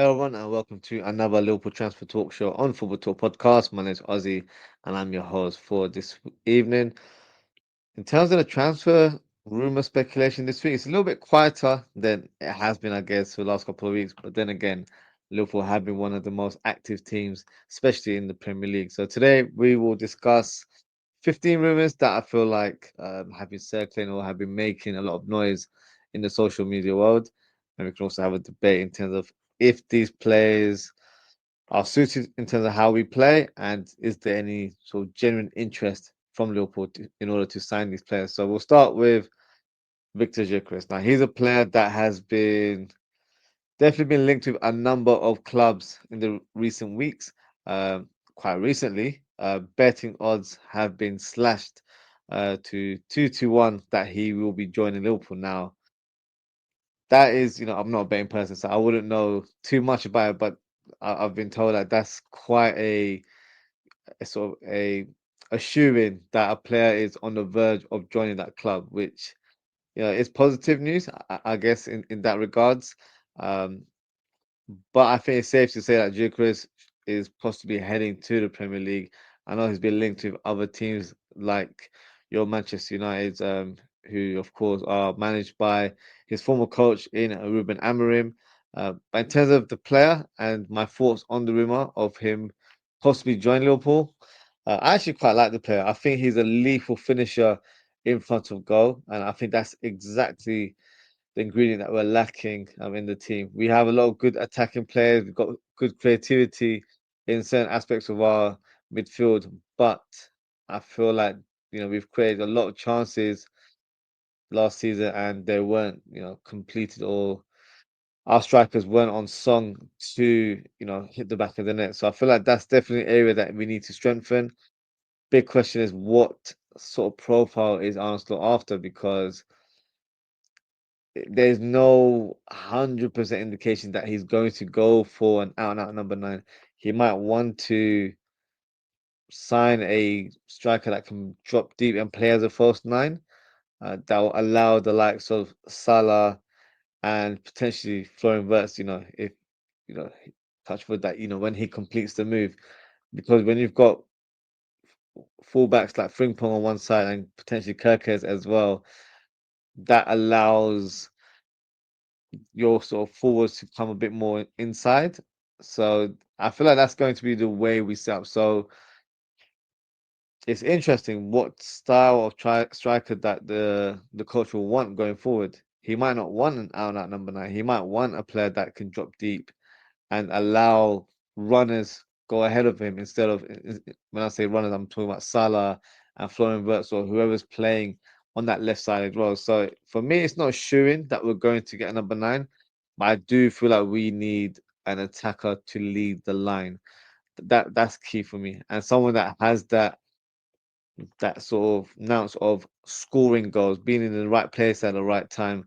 Hello, everyone, and welcome to another Liverpool Transfer Talk show on Football Talk Podcast. My name is Ozzy, and I'm your host for this evening. In terms of the transfer rumor speculation this week, it's a little bit quieter than it has been, I guess, for the last couple of weeks. But then again, Liverpool have been one of the most active teams, especially in the Premier League. So today we will discuss 15 rumors that I feel like have been circulating or have been making a lot of noise in the social media world. And we can also have a debate in terms of if these players are suited in terms of how we play, and is there any sort of genuine interest from Liverpool in order to sign these players? So we'll start with Victor Gyökeres. Now he's a player that has been definitely been linked with a number of clubs in the recent weeks. Quite recently, betting odds have been slashed to 2-1 that he will be joining Liverpool now. That is, I'm not a betting person, so I wouldn't know too much about it, but I've been told that that's quite a sort of a shoo-in that a player is on the verge of joining that club, which is positive news, I guess, in that regards. Um, but I think it's safe to say that Gyökeres is possibly heading to the Premier League. I know he's been linked with other teams like your Manchester United, who of course are managed by his former coach in Ruben Amorim. But in terms of the player and my thoughts on the rumor of him possibly joining Liverpool, I actually quite like the player. I think he's a lethal finisher in front of goal, and I think that's exactly the ingredient that we're lacking in the team. We have a lot of good attacking players. We've got good creativity in certain aspects of our midfield, but I feel like we've created a lot of chances last season and they weren't completed, or our strikers weren't on song to hit the back of the net. So I feel like that's definitely an area that we need to strengthen. Big question is what sort of profile is Arne Slot after, because there's no 100% indication that he's going to go for an out and out number nine. He might want to sign a striker that can drop deep and play as a false nine. That will allow the likes of Salah and potentially Florian Wirtz, if you know touch wood that when he completes the move, because when you've got fullbacks like Frimpong on one side and potentially Kirkes as well, that allows your sort of forwards to come a bit more inside. So I feel like that's going to be the way we set up. So it's interesting what style of striker that the coach will want going forward. He might not want an out and out number nine. He might want a player that can drop deep and allow runners go ahead of him instead of, when I say runners, I'm talking about Salah and Florian Wirtz or whoever's playing on that left side as well. So for me, it's not showing that we're going to get a number nine, but I do feel like we need an attacker to lead the line. That's key for me, and someone that has that sort of ounce of scoring goals, being in the right place at the right time.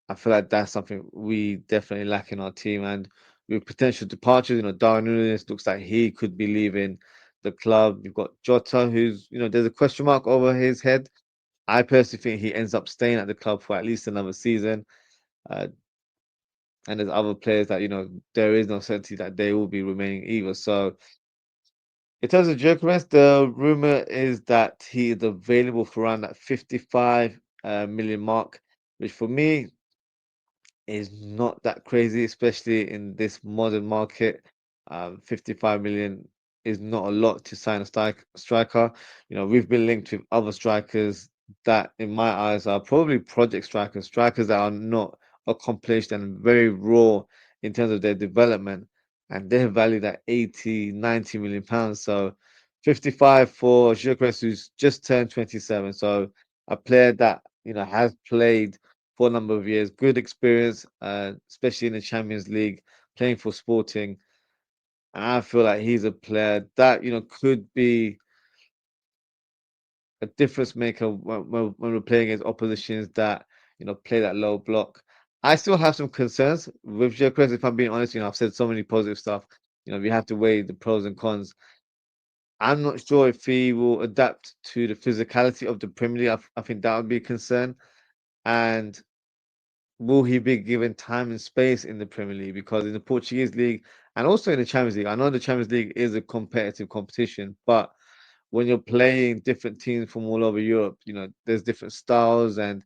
I feel like that's something we definitely lack in our team. And with potential departures, Darwin Núñez looks like he could be leaving the club. You've got Jota, who's, there's a question mark over his head. I personally think he ends up staying at the club for at least another season. Uh, and there's other players that, there is no certainty that they will be remaining either. So in terms of Gyökeres, the rumor is that he is available for around that 55 million mark, which for me is not that crazy, especially in this modern market. 55 million is not a lot to sign a striker. We've been linked with other strikers that, in my eyes, are probably project strikers, strikers that are not accomplished and very raw in terms of their development. And they're valued at 80, 90 million pounds. So 55 for Gyökeres, who's just turned 27. So a player that, has played for a number of years. Good experience, especially in the Champions League, playing for Sporting. And I feel like he's a player that could be a difference maker when we're playing against oppositions that play that low block. I still have some concerns with Gyökeres, if I'm being honest. I've said so many positive stuff. We have to weigh the pros and cons. I'm not sure if he will adapt to the physicality of the Premier League. I think that would be a concern. And will he be given time and space in the Premier League? Because in the Portuguese league and also in the Champions League, I know the Champions League is a competitive competition, but when you're playing different teams from all over Europe, there's different styles, and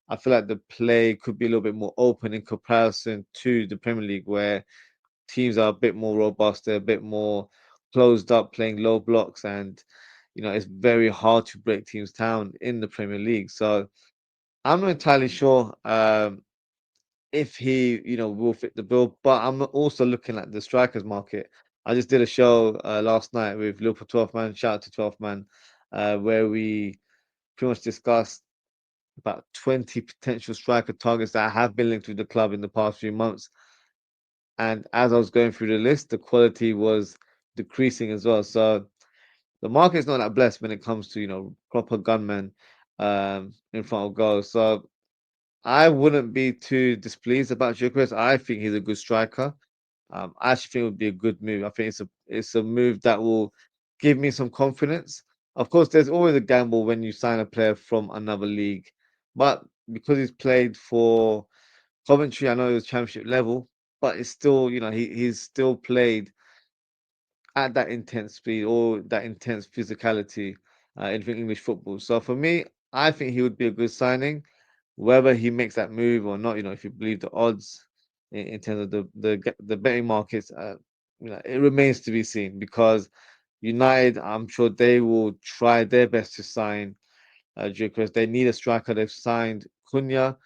I feel like the play could be a little bit more open in comparison to the Premier League, where teams are a bit more robust, they're a bit more closed up, playing low blocks, and it's very hard to break teams down in the Premier League. So I'm not entirely sure if he, will fit the bill, but I'm also looking at the strikers market. I just did a show last night with Liverpool 12 Man, shout out to 12 Man, where we pretty much discussed about 20 potential striker targets that have been linked with the club in the past few months. And as I was going through the list, the quality was decreasing as well. So the market's not that blessed when it comes to, proper gunmen in front of goals. So I wouldn't be too displeased about Gyökeres. I think he's a good striker. I actually think it would be a good move. I think it's a move that will give me some confidence. Of course, there's always a gamble when you sign a player from another league, but because he's played for Coventry, I know it was championship level, but it's still, he's still played at that intense speed or that intense physicality in English football. So for me, I think he would be a good signing. Whether he makes that move or not, if you believe the odds in terms of the betting markets, it remains to be seen because United, I'm sure they will try their best to sign Gyökeres. They need a striker. They've signed Cunha.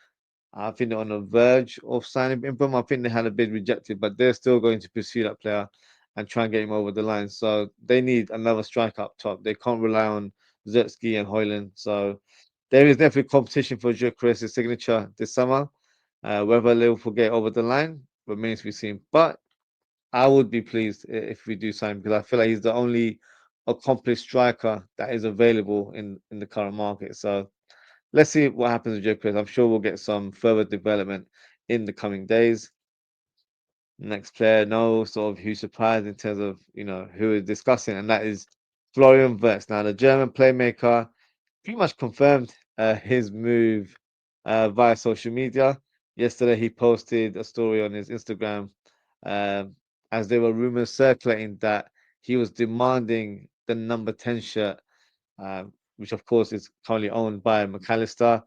I think they're on the verge of signing him. I think they had a bid rejected, but they're still going to pursue that player and try and get him over the line. So they need another striker up top. They can't rely on Zertsky and Højlund. So there is definitely competition for Gyökeres' signature this summer. Whether Liverpool get over the line remains to be seen. But I would be pleased if we do sign because I feel like he's the only accomplished striker that is available in the current market. So let's see what happens with Gyökeres. I'm sure we'll get some further development in the coming days. Next player, no sort of huge surprise in terms of who is discussing, and that is Florian Wirtz. Now the German playmaker pretty much confirmed his move via social media. Yesterday, he posted a story on his Instagram as there were rumors circulating that he was demanding the number 10 shirt, which of course is currently owned by McAllister.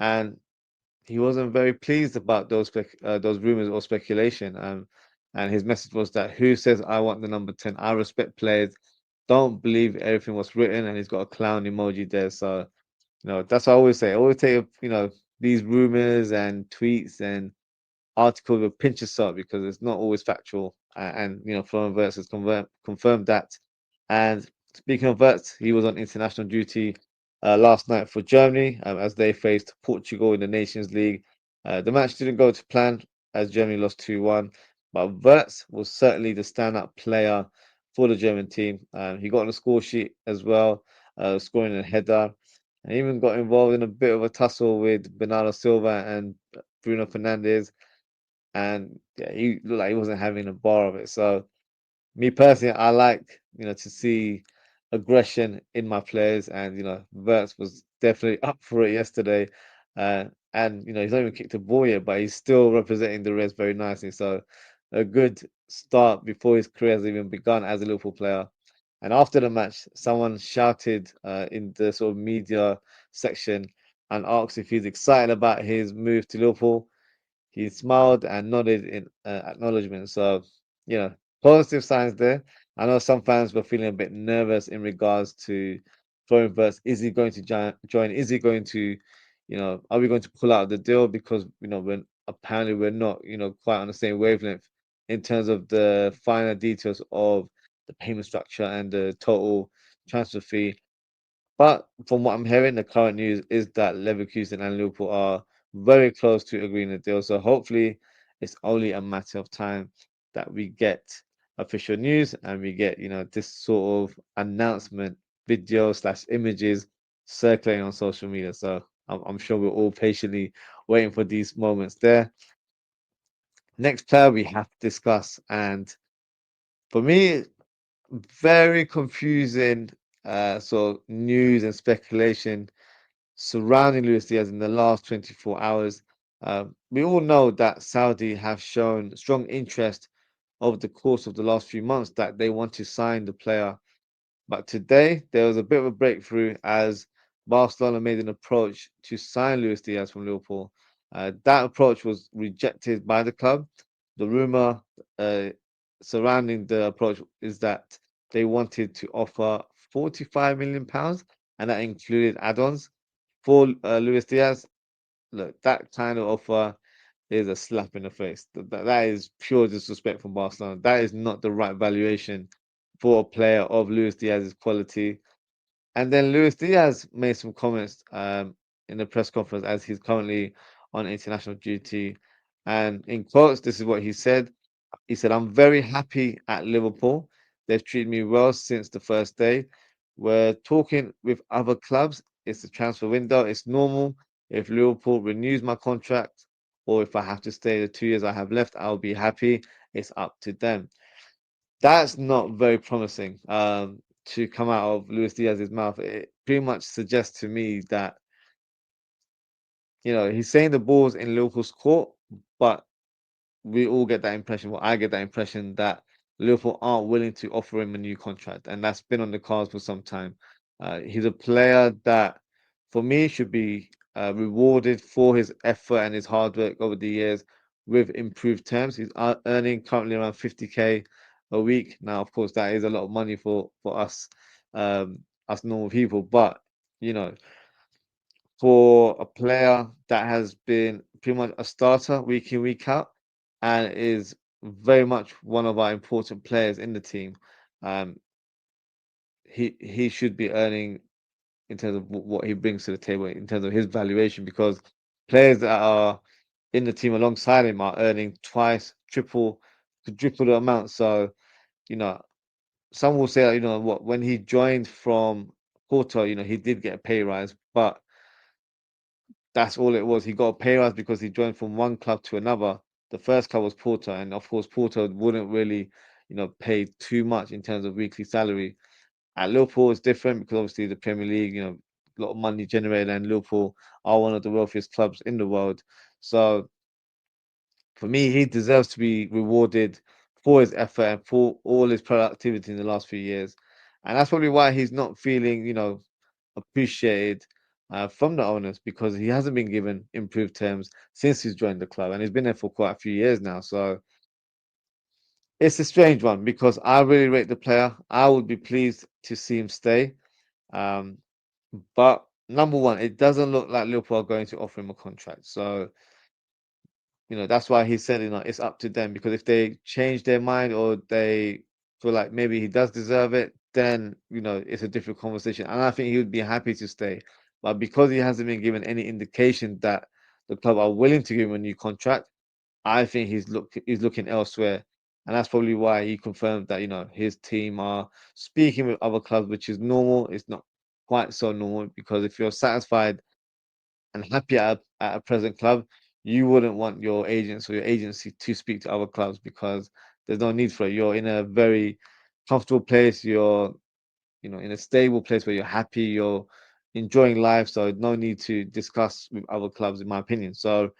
And he wasn't very pleased about those rumors or speculation. And his message was that who says I want the number 10? I respect players. Don't believe everything was written, and he's got a clown emoji there. So that's what I always say. I always take these rumors and tweets and articles with a pinch of salt because it's not always factual. And Florian Wirtz has confirmed that. And speaking of Wirtz, he was on international duty last night for Germany as they faced Portugal in the Nations League. The match didn't go to plan as Germany lost 2-1, but Wirtz was certainly the standout player for the German team. He got on the score sheet as well, scoring a header, and even got involved in a bit of a tussle with Bernardo Silva and Bruno Fernandes, and yeah, he looked like he wasn't having a bar of it. So me personally, I like to see aggression in my players, and Wirtz was definitely up for it yesterday. And he's not even kicked a ball yet, but he's still representing the Reds very nicely. So a good start before his career has even begun as a Liverpool player. And after the match, someone shouted in the sort of media section and asked if he's excited about his move to Liverpool. He smiled and nodded in acknowledgement. So, positive signs there. I know some fans were feeling a bit nervous in regards to Florian Wirtz. Is he going to join? Is he going to, are we going to pull out of the deal? Because, apparently we're not, quite on the same wavelength in terms of the finer details of the payment structure and the total transfer fee. But from what I'm hearing, the current news is that Leverkusen and Liverpool are very close to agreeing a deal. So hopefully, it's only a matter of time that we get official news and we get, this sort of announcement video slash images circulating on social media. So I'm sure we're all patiently waiting for these moments there. Next player we have to discuss, and for me, very confusing sort of news and speculation surrounding Luis Diaz in the last 24 hours. We all know that Saudi have shown strong interest over the course of the last few months that they want to sign the player. But today there was a bit of a breakthrough as Barcelona made an approach to sign Luis Diaz from Liverpool. That approach was rejected by the club. The rumor uh, surrounding the approach is that they wanted to offer £45 million, and that included add-ons for Luis Diaz. Look, that kind of offer is a slap in the face. That is pure disrespect from Barcelona. That is not the right valuation for a player of Luis Diaz's quality. And then Luis Diaz made some comments in the press conference as he's currently on international duty. And in quotes, this is what he said. He said, I'm very happy at Liverpool. They've treated me well since the first day. We're talking with other clubs. It's the transfer window. It's normal. If Liverpool renews my contract or if I have to stay the 2 years I have left, I'll be happy. It's up to them. That's not very promising to come out of Luis Diaz's mouth. It pretty much suggests to me that, he's saying the ball's in Liverpool's court, but we all get that impression. Well, I get that impression that Liverpool aren't willing to offer him a new contract, and that's been on the cards for some time. He's a player that, for me, should be rewarded for his effort and his hard work over the years with improved terms. He's earning currently around 50K a week. Now, of course, that is a lot of money for us normal people, but you know for a player that has been pretty much a starter week in, week out, and is very much one of our important players in the team. Um, he should be earning in terms of what he brings to the table, in terms of his valuation, because players that are in the team alongside him are earning twice, triple, quadruple the amount. So, you know, some will say, what when he joined from Porto, he did get a pay rise, but that's all it was. He got a pay rise because he joined from one club to another. The first club was Porto, and of course, Porto wouldn't really, pay too much in terms of weekly salary. At Liverpool, it's different because obviously the Premier League, a lot of money generated, and Liverpool are one of the wealthiest clubs in the world. So for me, he deserves to be rewarded for his effort and for all his productivity in the last few years. And that's probably why he's not feeling, appreciated from the owners because he hasn't been given improved terms since he's joined the club and he's been there for quite a few years now. So it's a strange one because I really rate the player. I would be pleased to see him stay. Um, but number one, it doesn't look like Liverpool are going to offer him a contract. So, that's why he said, it's up to them because if they change their mind or they feel like maybe he does deserve it, then, it's a different conversation. And I think he would be happy to stay. But because he hasn't been given any indication that the club are willing to give him a new contract, I think he's looking elsewhere. And that's probably why he confirmed that, his team are speaking with other clubs, which is normal. It's not quite so normal because if you're satisfied and happy at a present club, you wouldn't want your agents or your agency to speak to other clubs because there's no need for it. You're in a very comfortable place. You're, in a stable place where you're happy. You're enjoying life. So no need to discuss with other clubs, in my opinion. So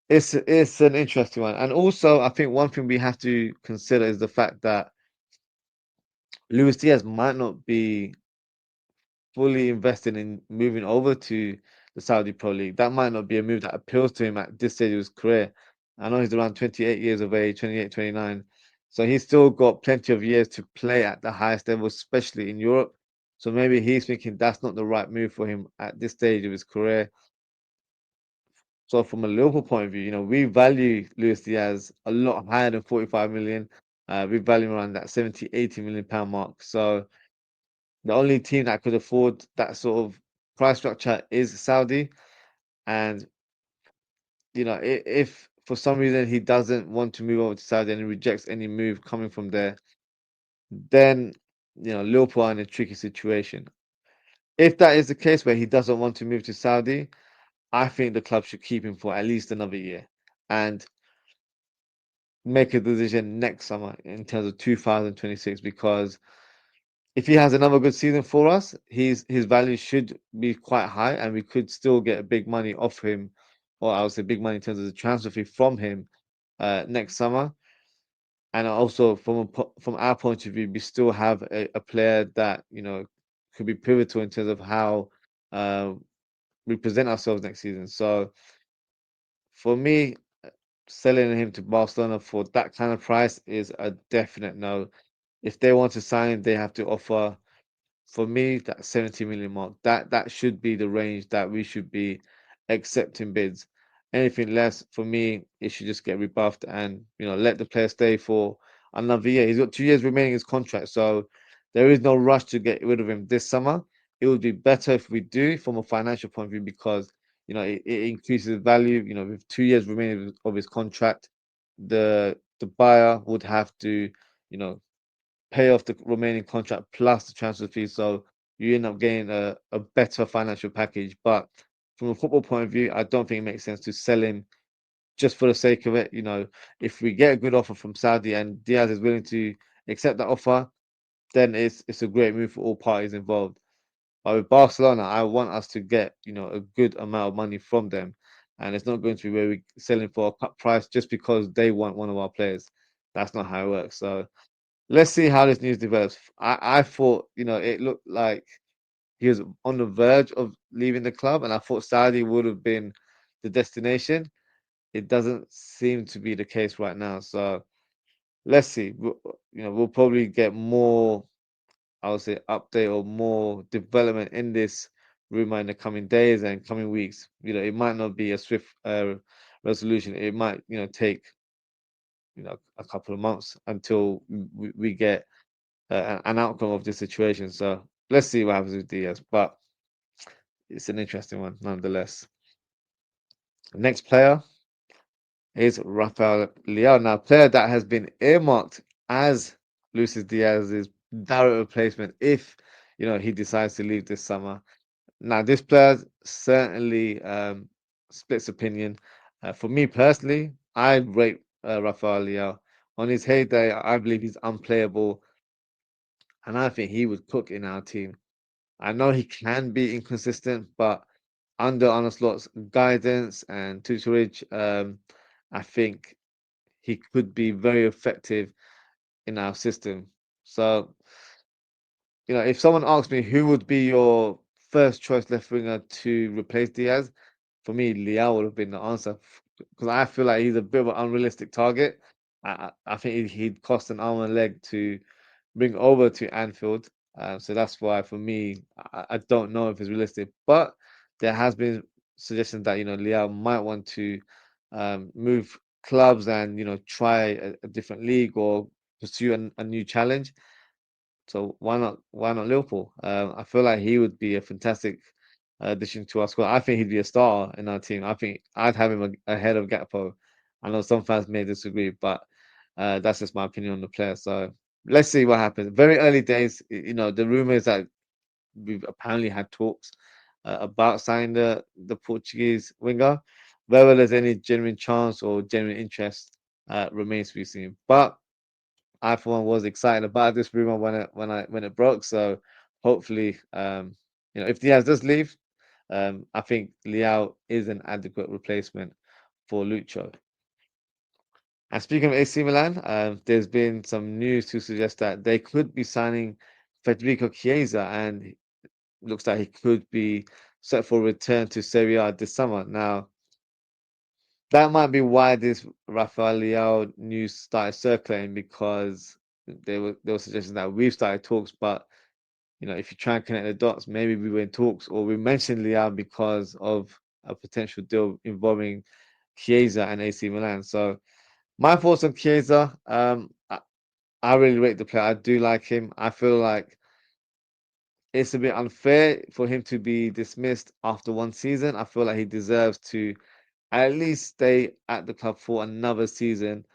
it's an interesting one. And also, I think one thing we have to consider is the fact that Luis Diaz might not be fully invested in moving over to the Saudi Pro League. That might not be a move that appeals to him at this stage of his career. I know he's around 28 years of age, 28, 29. So he's still got plenty of years to play at the highest level, especially in Europe. So maybe he's thinking that's not the right move for him at this stage of his career. So from a Liverpool point of view, we value Luis Diaz a lot higher than 45 million. We value him around that 70, 80 million pound mark. So the only team that could afford that sort of price structure is Saudi. And, if for some reason he doesn't want to move over to Saudi and he rejects any move coming from there, then, Liverpool are in a tricky situation. If that is the case where he doesn't want to move to Saudi, I think the club should keep him for at least another year and make a decision next summer in terms of 2026 because if he has another good season for us, his value should be quite high and we could still get big money off him or I would say big money in terms of the transfer fee from him next summer. And also from our point of view, we still have a player that could be pivotal in terms of how uh, we present ourselves next season. So for me, selling him to Barcelona for that kind of price is a definite no. If they want to sign him, they have to offer, for me, that 70 million mark. That should be the range that we should be accepting bids. Anything less, for me, it should just get rebuffed and let the player stay for another year. He's got 2 years remaining in his contract, so there is no rush to get rid of him this summer. It would be better if we do from a financial point of view because it increases value. With 2 years remaining of his contract, the buyer would have to you know pay off the remaining contract plus the transfer fee. So you end up getting a better financial package. But from a football point of view, I don't think it makes sense to sell him just for the sake of it. If we get a good offer from Saudi and Diaz is willing to accept that offer, then it's a great move for all parties involved. But with Barcelona, I want us to get a good amount of money from them, and it's not going to be where we selling for a cut price just because they want one of our players. That's not how it works. So let's see how this news develops. I thought, it looked like he was on the verge of leaving the club, and I thought Saudi would have been the destination. It doesn't seem to be the case right now. So let's see. We'll probably get more, I would say, update or more development in this rumor in the coming days and coming weeks. It might not be a swift resolution. It might, take, a couple of months until we get an outcome of this situation. So let's see what happens with Diaz, but it's an interesting one nonetheless. Next player is Rafael Leao. Now, player that has been earmarked as Luis Diaz's direct replacement if he decides to leave this summer. Now, this player certainly splits opinion. For me personally, I rate Rafael Leao. On his heyday, I believe he's unplayable, and I think he would cook in our team. I know he can be inconsistent, but under Arne Slot's guidance and tutorage, I think he could be very effective in our system. So, if someone asks me who would be your first choice left winger to replace Diaz, for me, Leao would have been the answer because I feel like he's a bit of an unrealistic target. I think he'd cost an arm and leg to bring over to Anfield. So that's why for me, I don't know if it's realistic, but there has been suggestions that Leao might want to move clubs and try a different league or pursue a new challenge. So why not? Why not Liverpool? I feel like he would be a fantastic addition to our squad. I think he'd be a star in our team. I think I'd have him ahead of Gakpo. I know some fans may disagree, but that's just my opinion on the player. So let's see what happens. Very early days. The rumors that we've apparently had talks about signing the Portuguese winger. Whether there's any genuine chance or genuine interest remains to be seen. But I for one was excited about this rumor when it broke. So hopefully, if Diaz does leave, I think Leao is an adequate replacement for Lucho. And speaking of AC Milan, there's been some news to suggest that they could be signing Federico Chiesa, and it looks like he could be set for a return to Serie A this summer. Now, that might be why this Rafael Leao news started circulating because there were suggestions that we've started talks, but if you try and connect the dots, maybe we were in talks or we mentioned Leao because of a potential deal involving Chiesa and AC Milan. So my thoughts on Chiesa, I really rate the player. I do like him. I feel like it's a bit unfair for him to be dismissed after one season. I feel like he deserves to at least stay at the club for another season.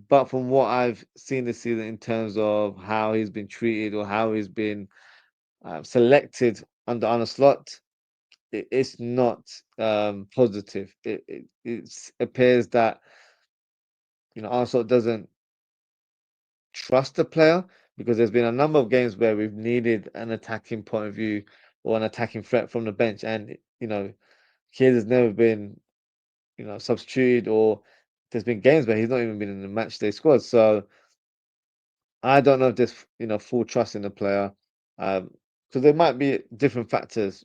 But from what I've seen this season in terms of how he's been treated or how he's been selected under Arne Slot, it's not positive. It appears that Arne Slot doesn't trust the player because there's been a number of games where we've needed an attacking point of view or an attacking threat from the bench, and Kiers has never been substituted, or there's been games where he's not even been in the match day squad. So I don't know if there's full trust in the player, because there might be different factors,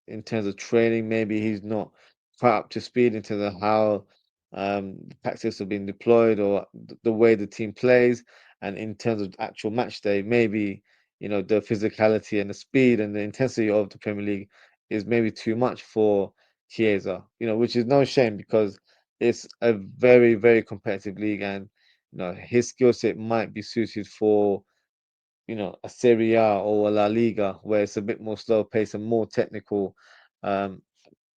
in terms of training. Maybe he's not quite up to speed in terms of how the tactics are being deployed, or the way the team plays, and in terms of actual match day, maybe the physicality and the speed and the intensity of the Premier League is maybe too much for Chiesa. Which is no shame, because it's a very, very competitive league, and his skill set might be suited for, a Serie A or a La Liga, where it's a bit more slow paced and more technical, um,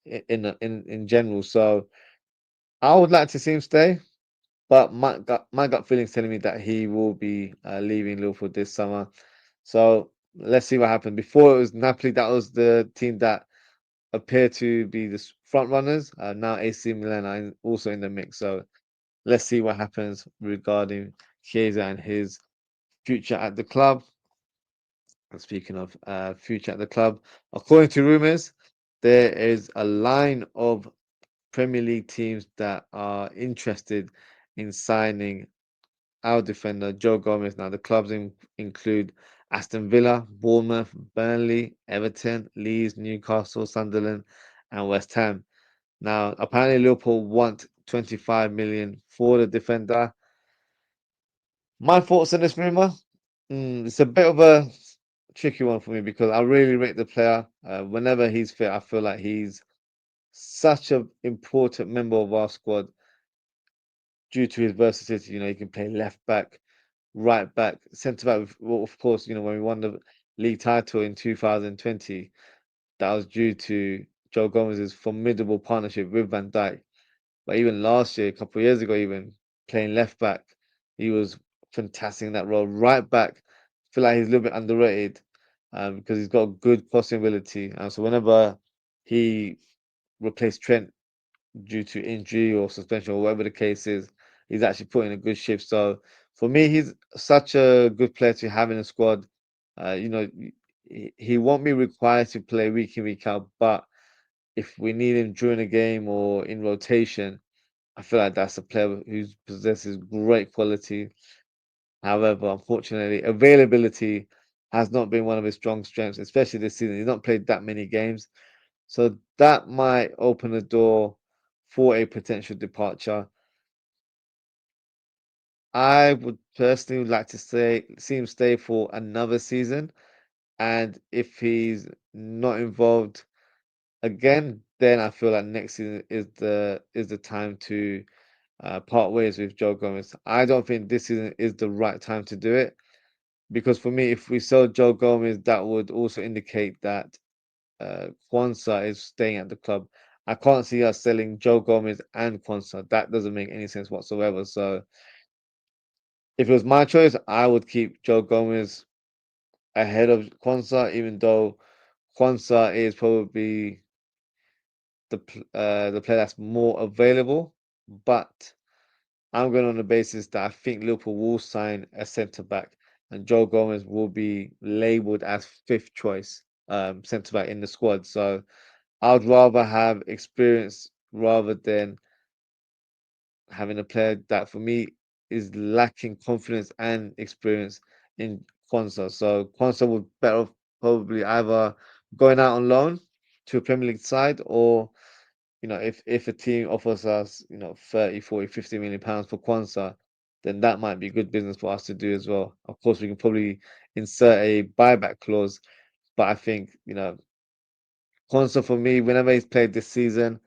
in general. So I would like to see him stay, but my gut feeling is telling me that he will be leaving Liverpool this summer. So let's see what happens. Before it was Napoli, that was the team that appeared to be the front runners. Now AC Milan are also in the mix. So let's see what happens regarding Chiesa and his future at the club. And speaking of future at the club, according to rumors, there is a line of Premier League teams that are interested in signing our defender Joe Gomez. Now, the clubs include Aston Villa, Bournemouth, Burnley, Everton, Leeds, Newcastle, Sunderland, and West Ham. Now, apparently, Liverpool want 25 million for the defender. My thoughts on this rumor? It's a bit of a tricky one for me, because I really rate the player. Whenever he's fit, I feel like he's such an important member of our squad due to his versatility. He can play left back, right back, centre back. Well, of course, when we won the league title in 2020, that was due to Joe Gomez's formidable partnership with Van Dijk. But even last year, a couple of years ago, even playing left back, he was fantastic in that role. Right back, I feel like he's a little bit underrated, because he's got good crossing ability. And so whenever he replaced Trent due to injury or suspension or whatever the case is, he's actually put in a good shift. So for me, he's such a good player to have in the squad. He won't be required to play week in, week out, but if we need him during a game or in rotation, I feel like that's a player who possesses great quality. However, unfortunately, availability has not been one of his strong strengths, especially this season. He's not played that many games. So that might open the door for a potential departure. I would personally like to see him stay for another season. And if he's not involved again, then I feel like next season is the time to part ways with Joe Gomez. I don't think this season is the right time to do it, because for me, if we sell Joe Gomez, that would also indicate that Kwanzaa is staying at the club. I can't see us selling Joe Gomez and Kwanzaa. That doesn't make any sense whatsoever. So if it was my choice, I would keep Joe Gomez ahead of Kwanzaa, even though Kwanzaa is probably the player that's more available. But I'm going on the basis that I think Liverpool will sign a centre back, and Joe Gomez will be labelled as fifth choice centre back in the squad. So I'd rather have experience rather than having a player that, for me, is lacking confidence and experience in Kwanzaa. So Kwanzaa would better off probably either going out on loan to a Premier League side, or if a team offers us, 30, 40, 50 million pounds for Kwanzaa, then that might be good business for us to do as well. Of course, we can probably insert a buyback clause, but I think, Kwanzaa, for me, whenever he's played this season,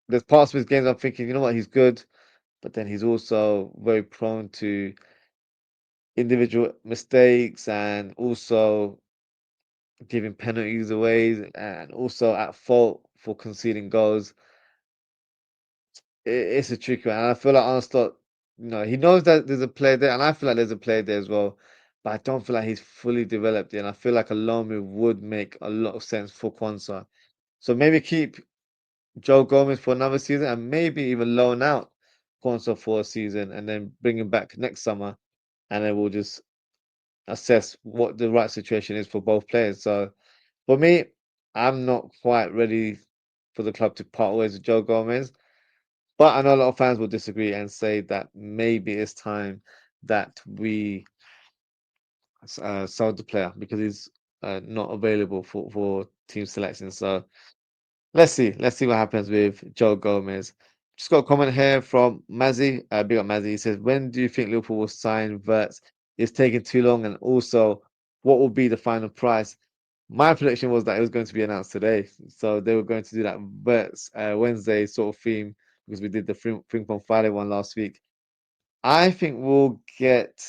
there's parts of his games I'm thinking, you know what, he's good, but then he's also very prone to individual mistakes, and also giving penalties away, and also at fault for conceding goals. It's a tricky one. And I feel like Arnslot, he knows that there's a player there, and I feel like there's a player there as well. But I don't feel like he's fully developed yet. And I feel like a loan move would make a lot of sense for Kwanzaa. So maybe keep Joe Gomez for another season, and maybe even loan out Kwanzaa for a season, and then bring him back next summer. And then we'll just assess what the right situation is for both players. So for me, I'm not quite ready for the club to part ways with Joe Gomez. But I know a lot of fans will disagree and say that maybe it's time that we sell the player because he's not available for team selection. So let's see what happens with Joe Gomez. Just got a comment here from Mazzy. Big up Mazzy. He says, "When do you think Liverpool will sign Verts? It's taking too long, and also, what will be the final price?" My prediction was that it was going to be announced today, so they were going to do that Verts Wednesday sort of theme because we did the Ping Pong Friday one last week. I think we'll get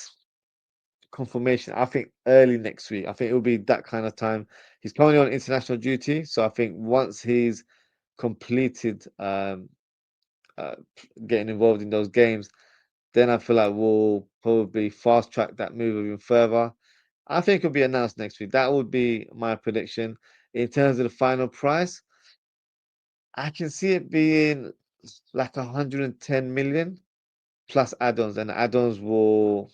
confirmation. I think early next week. I think it'll be that kind of time. He's currently on international duty, so I think once he's completed uh, getting involved in those games, then I feel like we'll probably fast track that move even further. I think it'll be announced next week. That would be my prediction. In terms of the final price, I can see it being like 110 million plus add-ons, and the add-ons will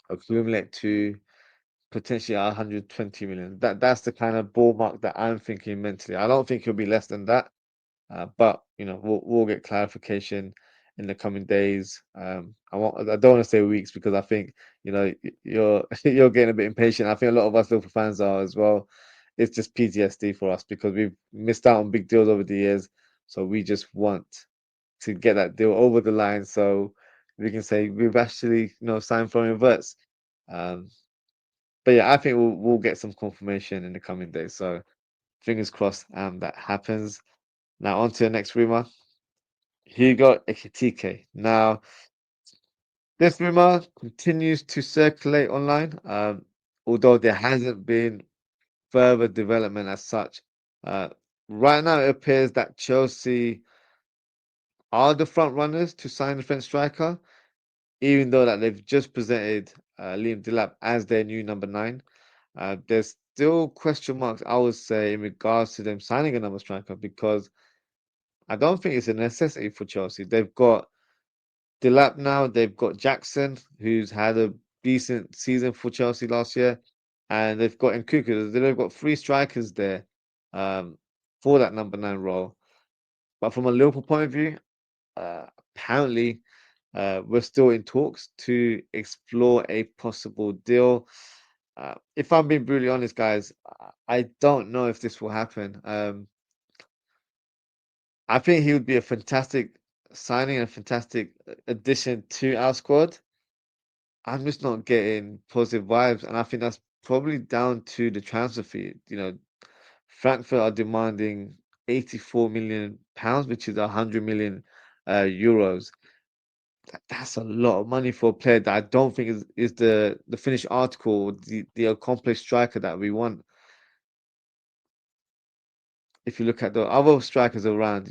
accumulate to potentially 120 million. That's the kind of ball mark that I'm thinking mentally. I don't think it'll be less than that. But you know, we'll get clarification in the coming days. I don't want to say weeks because I think you know you're you're getting a bit impatient. I think a lot of us Liverpool fans are as well. It's just PTSD for us because we've missed out on big deals over the years. So we just want to get that deal over the line so we can say we've actually signed for Verts. Um, but yeah, I think we'll get some confirmation in the coming days. So fingers crossed that happens. Now on to the next rumor. Hugo Ekitike. Now, this rumor continues to circulate online, although there hasn't been further development as such. Uh, right now, it appears that Chelsea are the front runners to sign the French striker, even though that they've just presented Liam Delap as their new number 9. There's still question marks, I would say, in regards to them signing another striker because I don't think it's a necessity for Chelsea. They've got Delap now, they've got Jackson, who's had a decent season for Chelsea last year, and they've got Nkunku. They've got 3 strikers there um, for that number 9 role. But from a Liverpool point of view, apparently we're still in talks to explore a possible deal. If I'm being brutally honest, guys, I don't know if this will happen. I think he would be a fantastic signing and a fantastic addition to our squad. I'm just not getting positive vibes, and I think that's probably down to the transfer fee. Frankfurt are demanding 84 million pounds, which is 100 million euros. That's a lot of money for a player that I don't think is the finished article, the accomplished striker that we want. If you look at the other strikers around,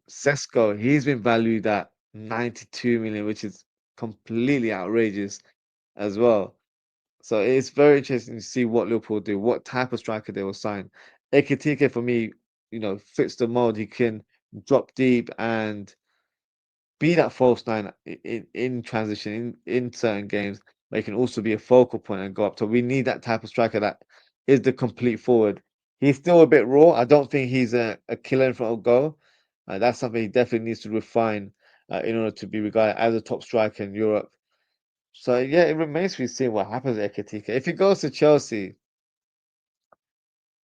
Sesko, he's been valued at 92 million, which is completely outrageous as well. So it's very interesting to see what Liverpool do, what type of striker they will sign. Ekitike for me, fits the mold. He can drop deep and be that false nine in transition in certain games, but he can also be a focal point and go up. So we need that type of striker that is the complete forward. He's still a bit raw. I don't think he's a killer in front of goal. That's something he definitely needs to refine in order to be regarded as a top striker in Europe. So yeah, it remains to be seen what happens at Ekitike. If he goes to Chelsea,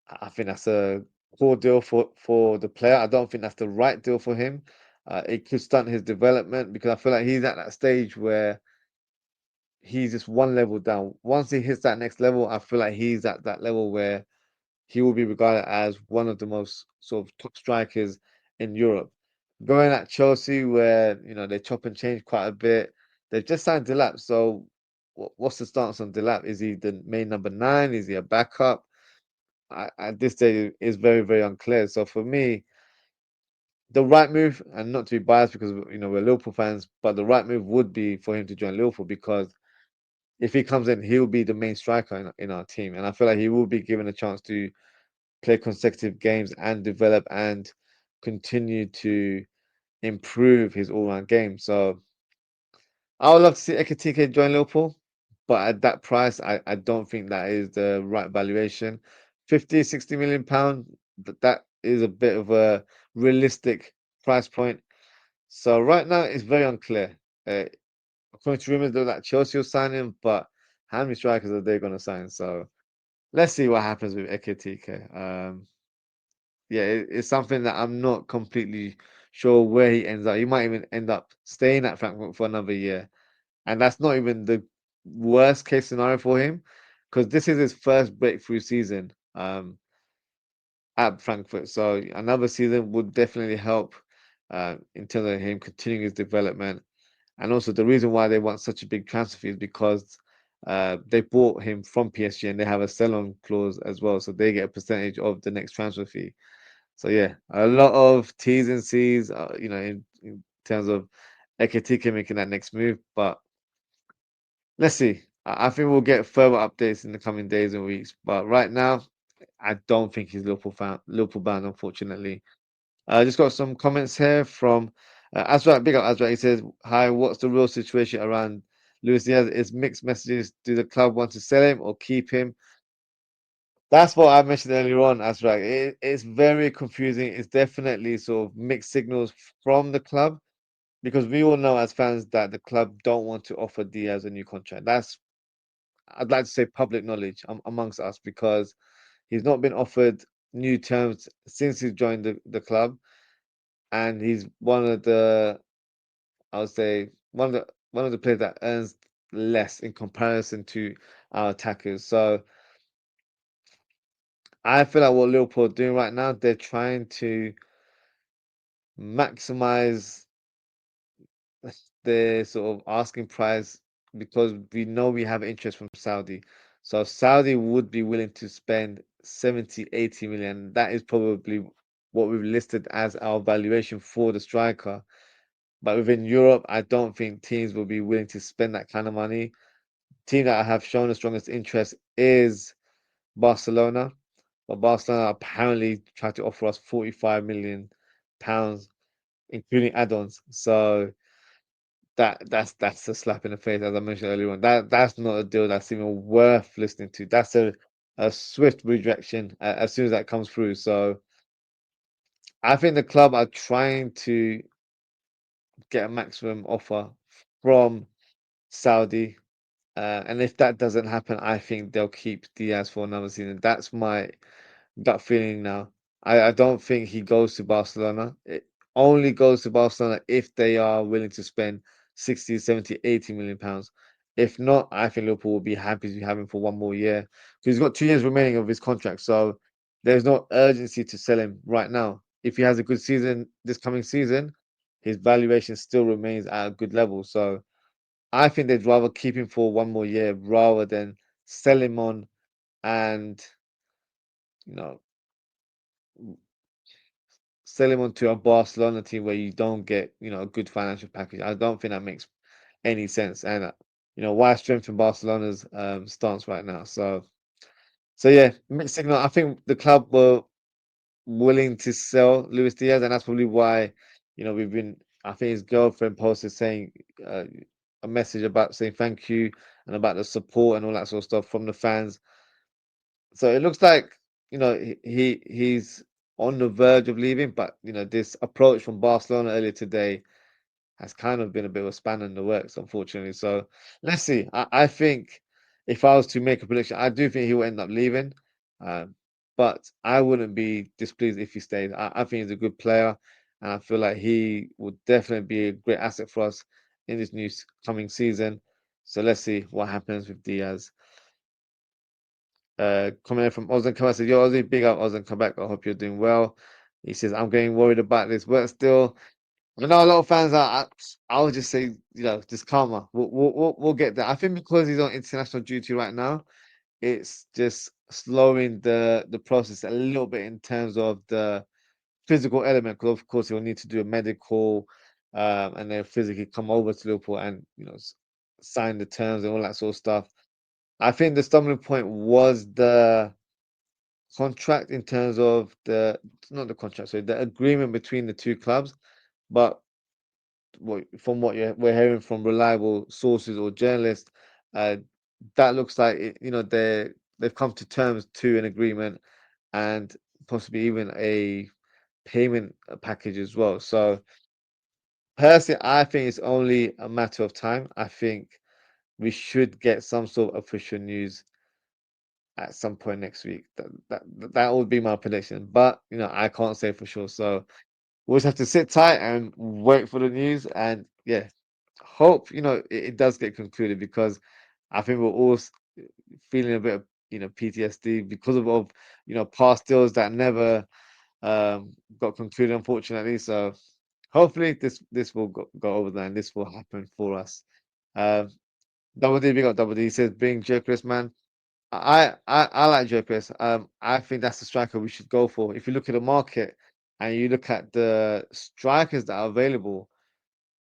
I think that's a poor deal for the player. I don't think that's the right deal for him. It could stunt his development because I feel like he's at that stage where he's just one level down. Once he hits that next level, I feel like he's at that level where he will be regarded as one of the most sort of top strikers in Europe. Going at Chelsea, where they chop and change quite a bit, they've just signed Delap. So, what's the stance on Delap? Is he the main number 9? Is he a backup? At this stage, is very very unclear. So for me, the right move, and not to be biased because we're Liverpool fans, but the right move would be for him to join Liverpool because if he comes in, he'll be the main striker in our team, and I feel like he will be given a chance to play consecutive games and develop and continue to improve his all-round game. So I would love to see Ekitike join Liverpool, but at that price, I don't think that is the right valuation. 50, 60 million pound, that is a bit of a realistic price point. So right now it's very unclear. Uh, According to rumors, though, that Chelsea will sign him, but how many strikers are they going to sign? So let's see what happens with Ekitike. Yeah, it's something that I'm not completely sure where he ends up. He might even end up staying at Frankfurt for another year, and that's not even the worst case scenario for him, because this is his first breakthrough season at Frankfurt. So another season would definitely help in terms of him continuing his development. And also the reason why they want such a big transfer fee is because they bought him from PSG and they have a sell-on clause as well, so they get a percentage of the next transfer fee. So yeah, a lot of T's and C's, in terms of Ekitike making that next move. But let's see. I think we'll get further updates in the coming days and weeks. But right now, I don't think he's Liverpool bound, unfortunately. I just got some comments here from Azra. Big up Azra. He says, "Hi, what's the real situation around Luis Diaz? It's mixed messages. Do the club want to sell him or keep him?" That's what I mentioned earlier on, Azra. It's very confusing. It's definitely sort of mixed signals from the club because we all know as fans that the club don't want to offer Diaz a new contract. That's, I'd like to say, public knowledge amongst us because he's not been offered new terms since he joined the club, and he's one of the, I would say, one of the players that earns less in comparison to our attackers. So I feel like what Liverpool are doing right now, they're trying to maximize the sort of asking price because we know we have interest from Saudi. So Saudi would be willing to spend 70, 80 million. That is probably what we've listed as our valuation for the striker. But within Europe, I don't think teams will be willing to spend that kind of money. Team that have shown the strongest interest is Barcelona, but Barcelona apparently tried to offer us 45 million pounds, including add-ons. So that's a slap in the face, as I mentioned earlier on. That's not a deal that's even worth listening to. That's a swift rejection as soon as that comes through. So I think the club are trying to get a maximum offer from Saudi. And if that doesn't happen, I think they'll keep Diaz for another season. That's my gut feeling now. I don't think he goes to Barcelona. It only goes to Barcelona if they are willing to spend 60, 70, 80 million pounds. If not, I think Liverpool will be happy to have him for one more year because he's got 2 years remaining of his contract. So there's no urgency to sell him right now. If he has a good season this coming season, his valuation still remains at a good level. So I think they'd rather keep him for one more year rather than sell him on and you know sell him onto a Barcelona team where you don't get a good financial package. I don't think that makes any sense. And why strengthen Barcelona's stance right now? So yeah, mixed signal. I think the club were willing to sell Luis Diaz, and that's probably why we've been. I think his girlfriend posted saying uh, a message about saying thank you and about the support and all that sort of stuff from the fans. So it looks like he's on the verge of leaving, but this approach from Barcelona earlier today has kind of been a bit of a spanner in the works, unfortunately. So let's see. I think if I was to make a prediction, I do think he will end up leaving, um, but I wouldn't be displeased if he stays. I think he's a good player, and I feel like he would definitely be a great asset for us in this new coming season. So let's see what happens with Diaz. Comment from Ozan Kabak says, "Yo, Ozzy, big up Ozan Kabak. I hope you're doing well." He says, "I'm getting worried about this, but still, I know a lot of fans are. I would just say, just calmer. We'll get there. I think because he's on international duty right now, it's just slowing the process a little bit in terms of the physical element. Because of course he'll need to do a medical, and then physically come over to Liverpool and sign the terms and all that sort of stuff. I think the stumbling point was the contract in terms of the not the contract, sorry, the agreement between the two clubs. But from what we're hearing from reliable sources or journalists, uh, that looks like they've come to terms to an agreement and possibly even a payment package as well. So personally, I think it's only a matter of time. I think we should get some sort of official news at some point next week. That would be my prediction. But I can't say for sure. So we'll just have to sit tight and wait for the news. And yeah, hope it does get concluded, because I think we're all feeling a bit of PTSD because of past deals that never got concluded, unfortunately. So hopefully this will go over there and this will happen for us. Um, Double D, big up Double D. He says, "Bring Gyökeres, man." I like Gyökeres. I think that's the striker we should go for. If you look at the market and you look at the strikers that are available,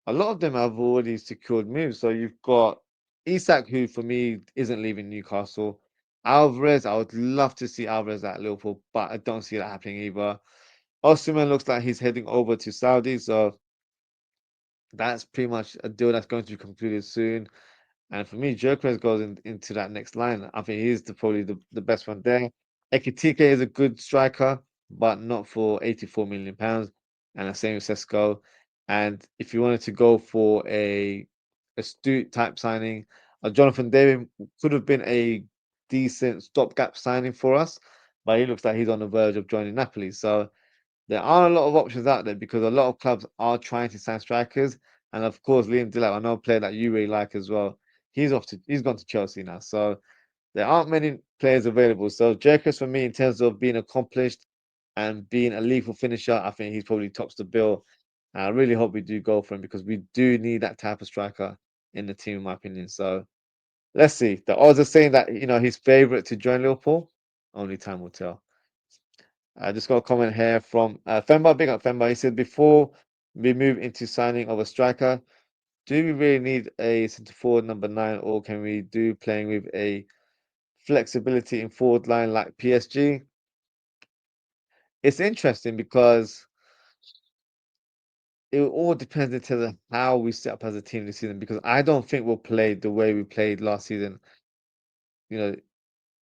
a lot of them have already secured moves. So you've got Isak, who for me isn't leaving Newcastle. Alvarez, I would love to see Alvarez at Liverpool, but I don't see that happening either. Osimhen looks like he's heading over to Saudi, so that's pretty much a deal that's going to be concluded soon. And for me, Gyökeres goes into that next line. I think he's probably the best one there. Ekitike is a good striker, but not for £84 million. And the same with Sesko. And if you wanted to go for a astute type signing, Jonathan David could have been a decent stopgap signing for us, but he looks like he's on the verge of joining Napoli. So there are a lot of options out there, because a lot of clubs are trying to sign strikers. And of course, Liam Delap, I know a player that you really like as well. He's gone to Chelsea now. So there aren't many players available. So Gyökeres, for me, in terms of being accomplished and being a lethal finisher, I think he's probably tops the bill. And I really hope we do go for him, because we do need that type of striker in the team, in my opinion. So let's see. The odds are saying that he's favourite to join Liverpool. Only time will tell. I just got a comment here from Femba, big up Femba. He said, before we move into signing of a striker, do we really need a centre forward number 9, or can we do playing with a flexibility in forward line like PSG? It's interesting because it all depends in terms of how we set up as a team this season, because I don't think we'll play the way we played last season. You know,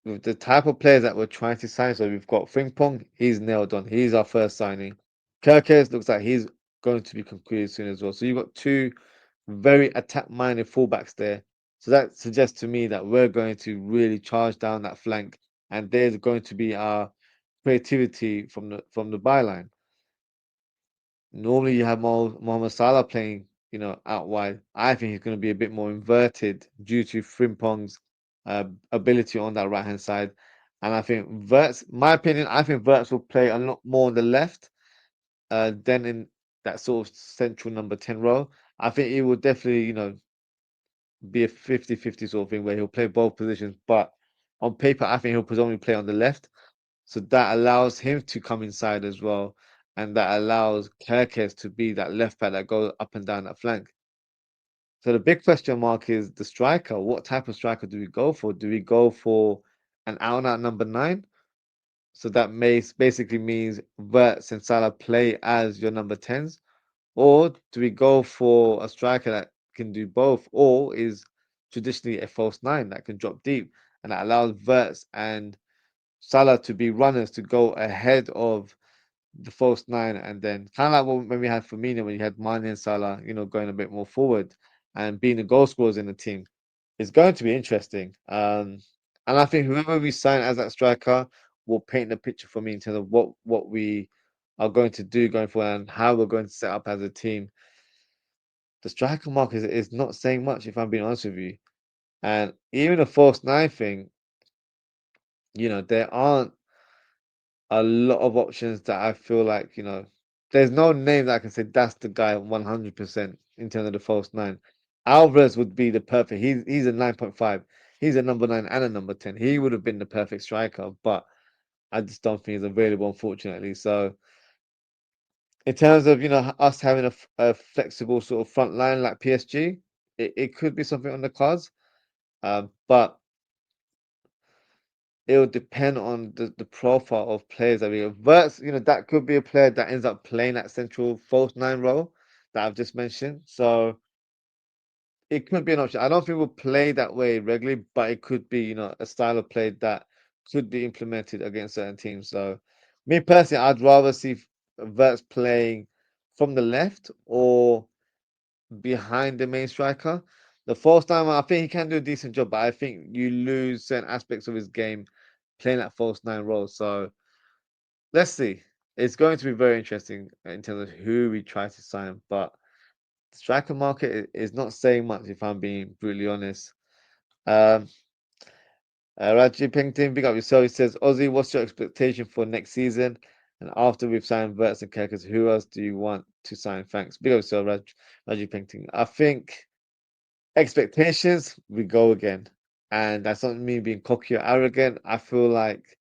with the type of players that we're trying to sign. So we've got Frimpong, he's nailed on. He's our first signing. Kirkes looks like he's going to be concluded soon as well. So you've got two very attack-minded fullbacks there. So that suggests to me that we're going to really charge down that flank, and there's going to be our creativity from the byline. Normally, you have Mohamed Salah playing, out wide. I think he's going to be a bit more inverted due to Frimpong's ability on that right hand side. And I think my opinion, I think Verts will play a lot more on the left than in that sort of central number 10 role. I think he will definitely, be a 50-50 sort of thing where he'll play both positions. But on paper, I think he'll predominantly play on the left. So that allows him to come inside as well. And that allows Kerkez to be that left back that goes up and down that flank. So the big question mark is the striker. What type of striker do we go for? Do we go for an out-and-out number 9? So that basically means Verts and Salah play as your number 10s. Or do we go for a striker that can do both, or is traditionally a false 9 that can drop deep, and that allows Verts and Salah to be runners to go ahead of the false 9, and then kind of like when we had Firmino, when you had Mane and Salah, going a bit more forward and being the goal scorers in the team. It's going to be interesting. And I think whoever we sign as that striker will paint the picture for me in terms of what we are going to do going forward and how we're going to set up as a team. The striker market is not saying much, if I'm being honest with you. And even the false 9 thing, there aren't a lot of options that I feel like, there's no name that I can say that's the guy 100% in terms of the false 9. Alvarez would be the perfect. He's a 9.5. He's a number 9 and a number 10. He would have been the perfect striker, but I just don't think he's available, unfortunately. So in terms of us having a flexible sort of front line like PSG, it could be something on the cards. But it'll depend on the profile of players that we have. Verts, that could be a player that ends up playing that central false 9 role that I've just mentioned. So it could be an option. I don't think we'll play that way regularly, but it could be, a style of play that could be implemented against certain teams. So me personally, I'd rather see Verts playing from the left or behind the main striker. The false nine, I think he can do a decent job, but I think you lose certain aspects of his game playing that false nine role. So let's see. It's going to be very interesting in terms of who we try to sign, but the striker market is not saying much if I'm being brutally honest. Um, Raji Pengtin, big up yourself. He says, Ozzy, what's your expectation for next season? And after we've signed Verts and Kerkers, who else do you want to sign? Thanks. Big up yourself, Raji Pengtin. I think expectations, we go again. And that's not me being cocky or arrogant. I feel like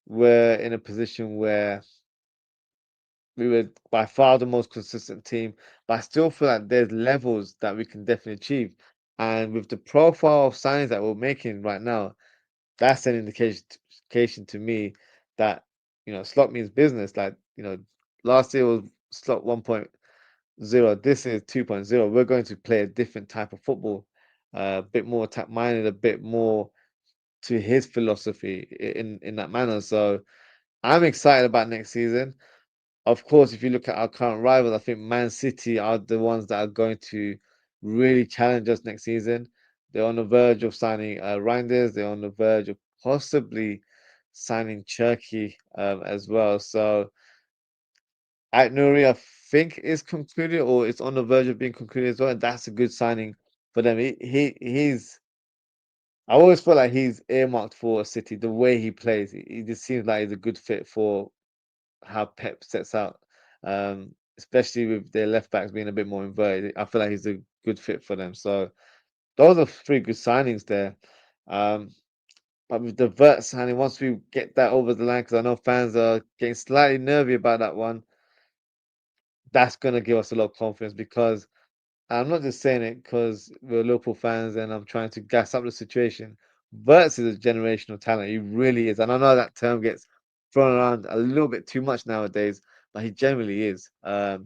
we're in a position where we were by far the most consistent team, but I still feel like there's levels that we can definitely achieve. And with the profile of signings that we're making right now, that's an indication to me that slot means business. Like last year was slot 1.0. This is 2.0. We're going to play a different type of football, a bit more attack minded, a bit more to his philosophy in that manner. So I'm excited about next season. Of course, if you look at our current rivals, I think Man City are the ones that are going to really challenge us next season. They're on the verge of signing Reinders. They're on the verge of possibly signing Cherki as well. So Ait Nouri, I think, is concluded or it's on the verge of being concluded as well. And that's a good signing for them. He's. I always feel like he's earmarked for City. The way he plays, he just seems like he's a good fit for how Pep sets out, especially with their left backs being a bit more inverted. I feel like he's a good fit for them. So those are three good signings there. Um, but with the Vert signing, once we get that over the line, because I know fans are getting slightly nervy about that one, that's going to give us a lot of confidence because I'm not just saying it because we're Liverpool fans and I'm trying to gas up the situation. Verts is a generational talent. He really is. And I know that term gets thrown around a little bit too much nowadays, but he generally is. I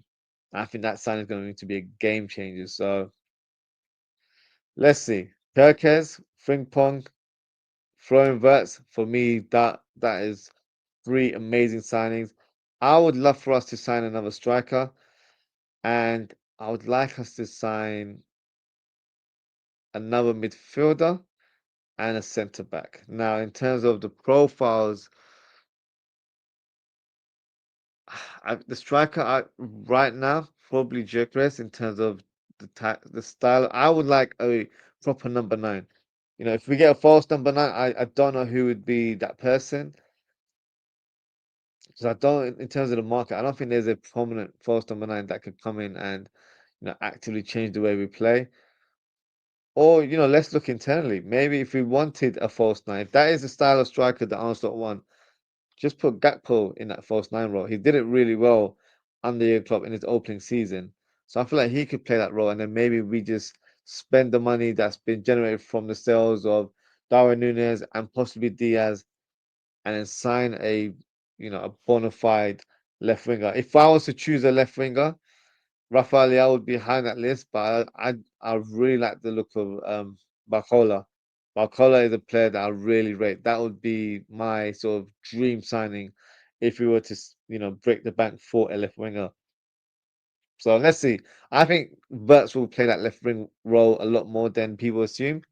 think that sign is going to be a game changer. So let's see. Perkez, Frimpong, Florian Verts, for me, that is three amazing signings. I would love for us to sign another striker, and I would like us to sign another midfielder and a centre back. Now, in terms of the profiles, the striker right now probably Gyökeres in terms of the style. I would like a proper number nine. If we get a false number nine, I don't know who would be that person because I don't. In terms of the market, I don't think there's a prominent false number nine that could come in and actively change the way we play. Or let's look internally. Maybe if we wanted a false nine, if that is the style of striker that Arsenal want. Just put Gakpo in that false nine role. He did it really well under Jurgen Klopp in his opening season. So I feel like he could play that role, and then maybe we just spend the money that's been generated from the sales of Darwin Núñez and possibly Diaz, and then sign a bona fide left winger. If I was to choose a left winger, Rafael Leao would be high on that list, but I really like the look of Barcola. Barcola is a player that I really rate. That would be my sort of dream signing if we were to break the bank for a left winger. So let's see. I think Verts will play that left wing role a lot more than people assume.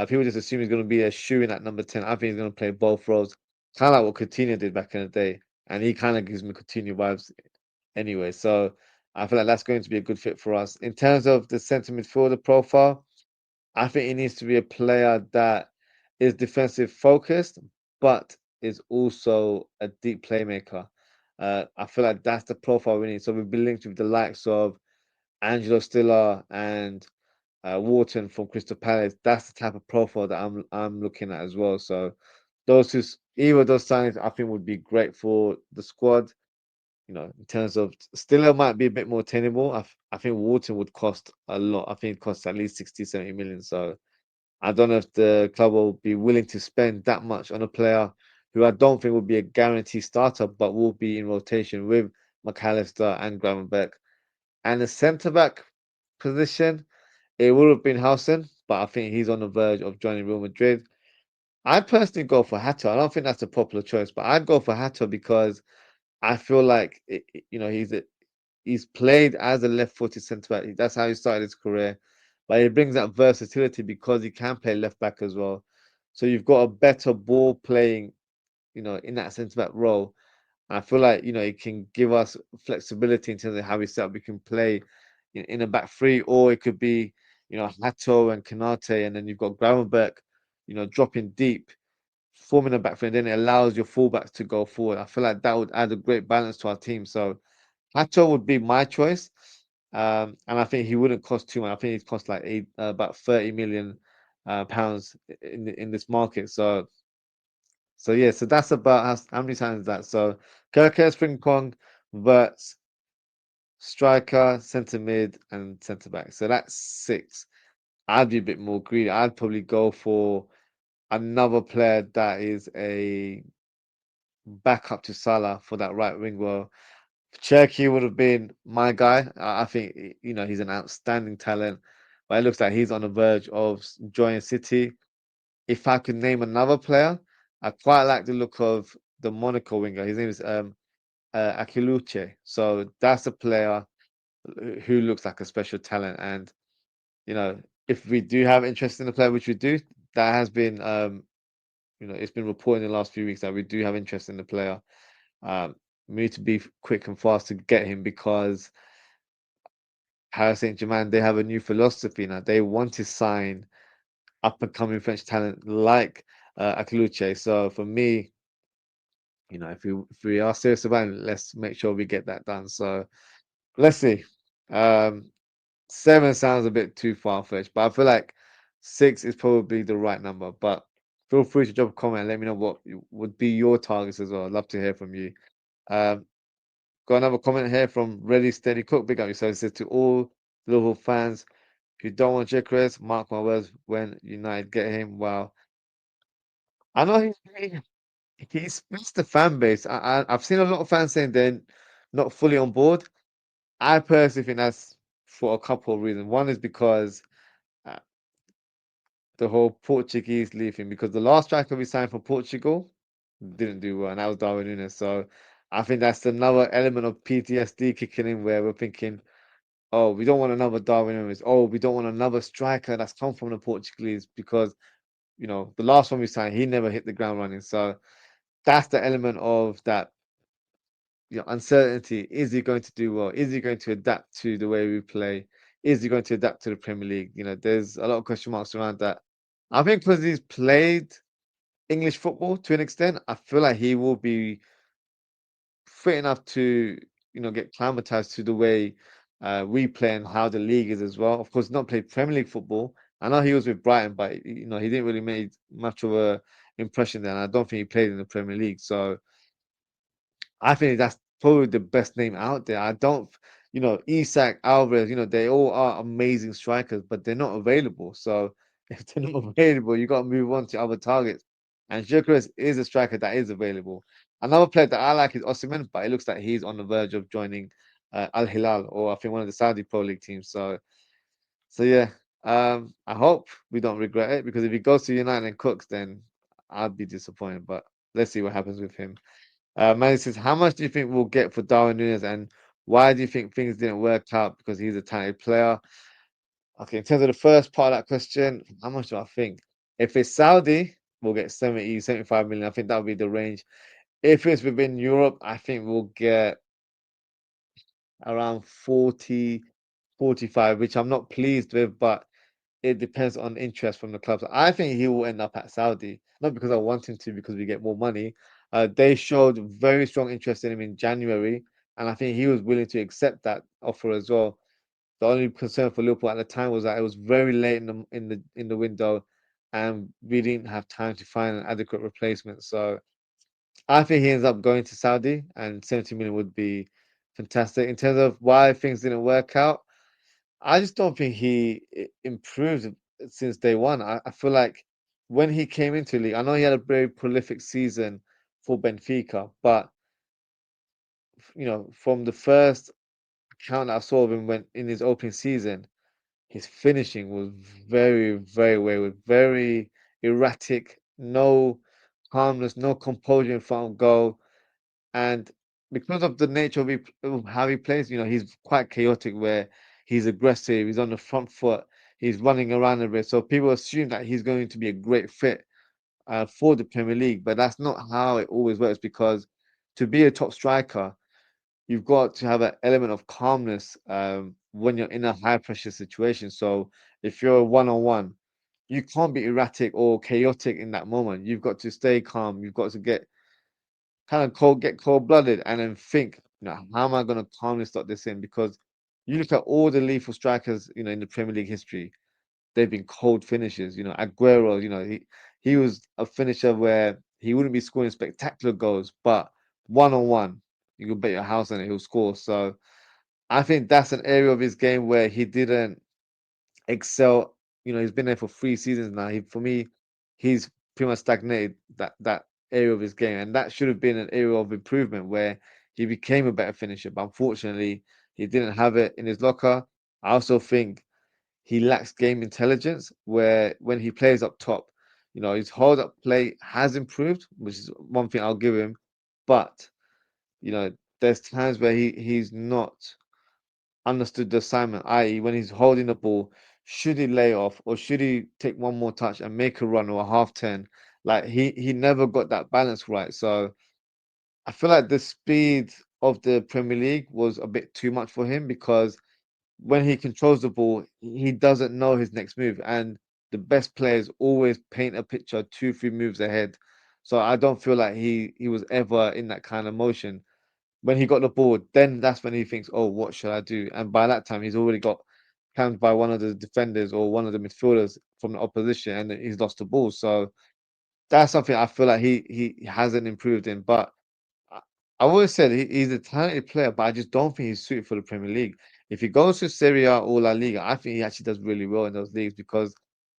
People just assume he's going to be a shoe in at number 10. I think he's going to play both roles, kind of like what Coutinho did back in the day. And he kind of gives me Coutinho vibes anyway. So I feel like that's going to be a good fit for us. In terms of the centre midfielder profile, I think he needs to be a player that is defensive focused, but is also a deep playmaker. I feel like that's the profile we need. So we've been linked with the likes of Angelo Stiller and Wharton from Crystal Palace. That's the type of profile that I'm looking at as well. So either of those signings I think would be great for the squad. In terms of Stiller might be a bit more attainable. I think Wharton would cost a lot. I think it costs at least 60, 70 million. So I don't know if the club will be willing to spend that much on a player who I don't think will be a guarantee starter, but will be in rotation with McAllister and Gravenberch. And the centre back position, it would have been Howson, but I think he's on the verge of joining Real Madrid. I'd personally go for Hato. I don't think that's a popular choice, but I'd go for Hato because I feel like he's played as a left-footed centre back. That's how he started his career, but he brings that versatility because he can play left back as well. So you've got a better ball playing, in that centre back role. I feel like it can give us flexibility in terms of how we set up. We can play in a back three, or it could be Hato and Kanate, and then you've got Gravenberch, dropping deep, forming a back three, and then it allows your fullbacks to go forward. I feel like that would add a great balance to our team. So Hato would be my choice, and I think he wouldn't cost too much. I think he'd cost like about 30 million pounds in this market. So yeah, so that's about how many times is that? So Kirk Frimpong, Verts, striker, centre mid, and centre back. So that's six. I'd be a bit more greedy. I'd probably go for another player that is a backup to Salah for that right wing. Well, Cherky would have been my guy. I think he's an outstanding talent, but it looks like he's on the verge of joining City. If I could name another player, I quite like the look of the Monaco winger. His name is Akiluche. So that's a player who looks like a special talent. And if we do have interest in the player, which we do, that has been it's been reported in the last few weeks that we do have interest in the player. We need to be quick and fast to get him because Paris Saint-Germain, they have a new philosophy now. They want to sign up and coming French talent like Akiluche. So for me, if we are serious about it, let's make sure we get that done. So let's see. Um, Seven sounds a bit too far-fetched, but I feel like six is probably the right number. But feel free to drop a comment and let me know what would be your targets as well. I'd love to hear from you. Um, got another comment here from Ready Steady Cook. Big up yourself. It says to all Liverpool fans who don't want Gyökeres, mark my words, when United get him, wow. I know he splits the fan base. I've seen a lot of fans saying they're not fully on board. I personally think that's for a couple of reasons. One is because uh, the whole Portuguese leave thing, because the last striker we signed for Portugal didn't do well, and that was Darwin Núñez. So I think that's another element of PTSD kicking in where we're thinking, oh, we don't want another Darwin Núñez. Oh, we don't want another striker that's come from the Portuguese because, the last one we signed, he never hit the ground running. So that's the element of that uncertainty. Is he going to do well? Is he going to adapt to the way we play? Is he going to adapt to the Premier League? There's a lot of question marks around that. I think because he's played English football to an extent, I feel like he will be fit enough to, get climatized to the way we play and how the league is as well. Of course, not played Premier League football. I know he was with Brighton, but he didn't really make much of a impression there. And I don't think he played in the Premier League. So I think that's probably the best name out there. I don't, Isak, Alvarez, they all are amazing strikers, but they're not available. So if they're not available, you got to move on to other targets. And Gyökeres is a striker that is available. Another player that I like is Osimhen, but it looks like he's on the verge of joining Al Hilal, or I think one of the Saudi Pro League teams. So yeah, I hope we don't regret it, because if he goes to United and cooks, then I'd be disappointed. But let's see what happens with him. Manny says, how much do you think we'll get for Darwin Núñez, and why do you think things didn't work out? Because he's a talented player. Okay, in terms of the first part of that question, how much do I think? If it's Saudi, we'll get 70, 75 million. I think that would be the range. If it's within Europe, I think we'll get around 40, 45, which I'm not pleased with, but it depends on interest from the clubs. I think he will end up at Saudi, not because I want him to, because we get more money. They showed very strong interest in him in January, and I think he was willing to accept that offer as well. The only concern for Liverpool at the time was that it was very late in the window, and we didn't have time to find an adequate replacement. So I think he ends up going to Saudi, and 70 million would be fantastic. In terms of why things didn't work out, I just don't think he improved since day one. I feel like when he came into the league, I know he had a very prolific season for Benfica, but from the first account I saw of him when in his opening season, his finishing was very, very wayward, very erratic, no calmness, no composure in front of goal. And because of the nature of how he plays, he's quite chaotic where he's aggressive, he's on the front foot, he's running around a bit. So people assume that he's going to be a great fit for the Premier League, but that's not how it always works because to be a top striker, you've got to have an element of calmness when you're in a high pressure situation. So if you're one on one, you can't be erratic or chaotic in that moment. You've got to stay calm. You've got to get cold blooded, and then think, how am I going to calmly stop this in? Because you look at all the lethal strikers, in the Premier League history, they've been cold finishers. Aguero, he was a finisher where he wouldn't be scoring spectacular goals, but one on one, you can bet your house on it, he'll score. So I think that's an area of his game where he didn't excel. He's been there for 3 seasons now. For me, he's pretty much stagnated that area of his game, and that should have been an area of improvement where he became a better finisher. But unfortunately, he didn't have it in his locker. I also think he lacks game intelligence, where when he plays up top, his hold up play has improved, which is one thing I'll give him. But you know, there's times where he's not understood the assignment, i.e., when he's holding the ball, should he lay off or should he take one more touch and make a run or a half turn? Like he never got that balance right. So I feel like the speed of the Premier League was a bit too much for him because when he controls the ball, he doesn't know his next move. And the best players always paint a picture 2, 3 moves ahead. So I don't feel like he was ever in that kind of motion. When he got the ball, then that's when he thinks, "Oh, what should I do?" And by that time, he's already got camped by one of the defenders or one of the midfielders from the opposition, and he's lost the ball. So that's something I feel like he hasn't improved in. But I, I always said he's a talented player, but I just don't think he's suited for the Premier League. If he goes to Serie A or La Liga, I think he actually does really well in those leagues because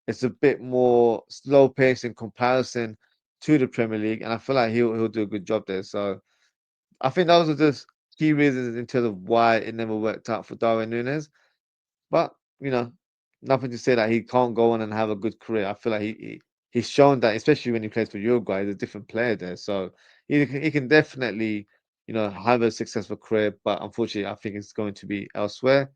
it's a bit more slow pace in comparison to the Premier League, and I feel like he'll do a good job there. So. I think those are just key reasons in terms of why it never worked out for Darwin Núñez. But you know, nothing to say that he can't go on and have a good career. I feel like he's shown that, especially when he plays for Uruguay, he's a different player there. So he can definitely have a successful career. But unfortunately, I think it's going to be elsewhere.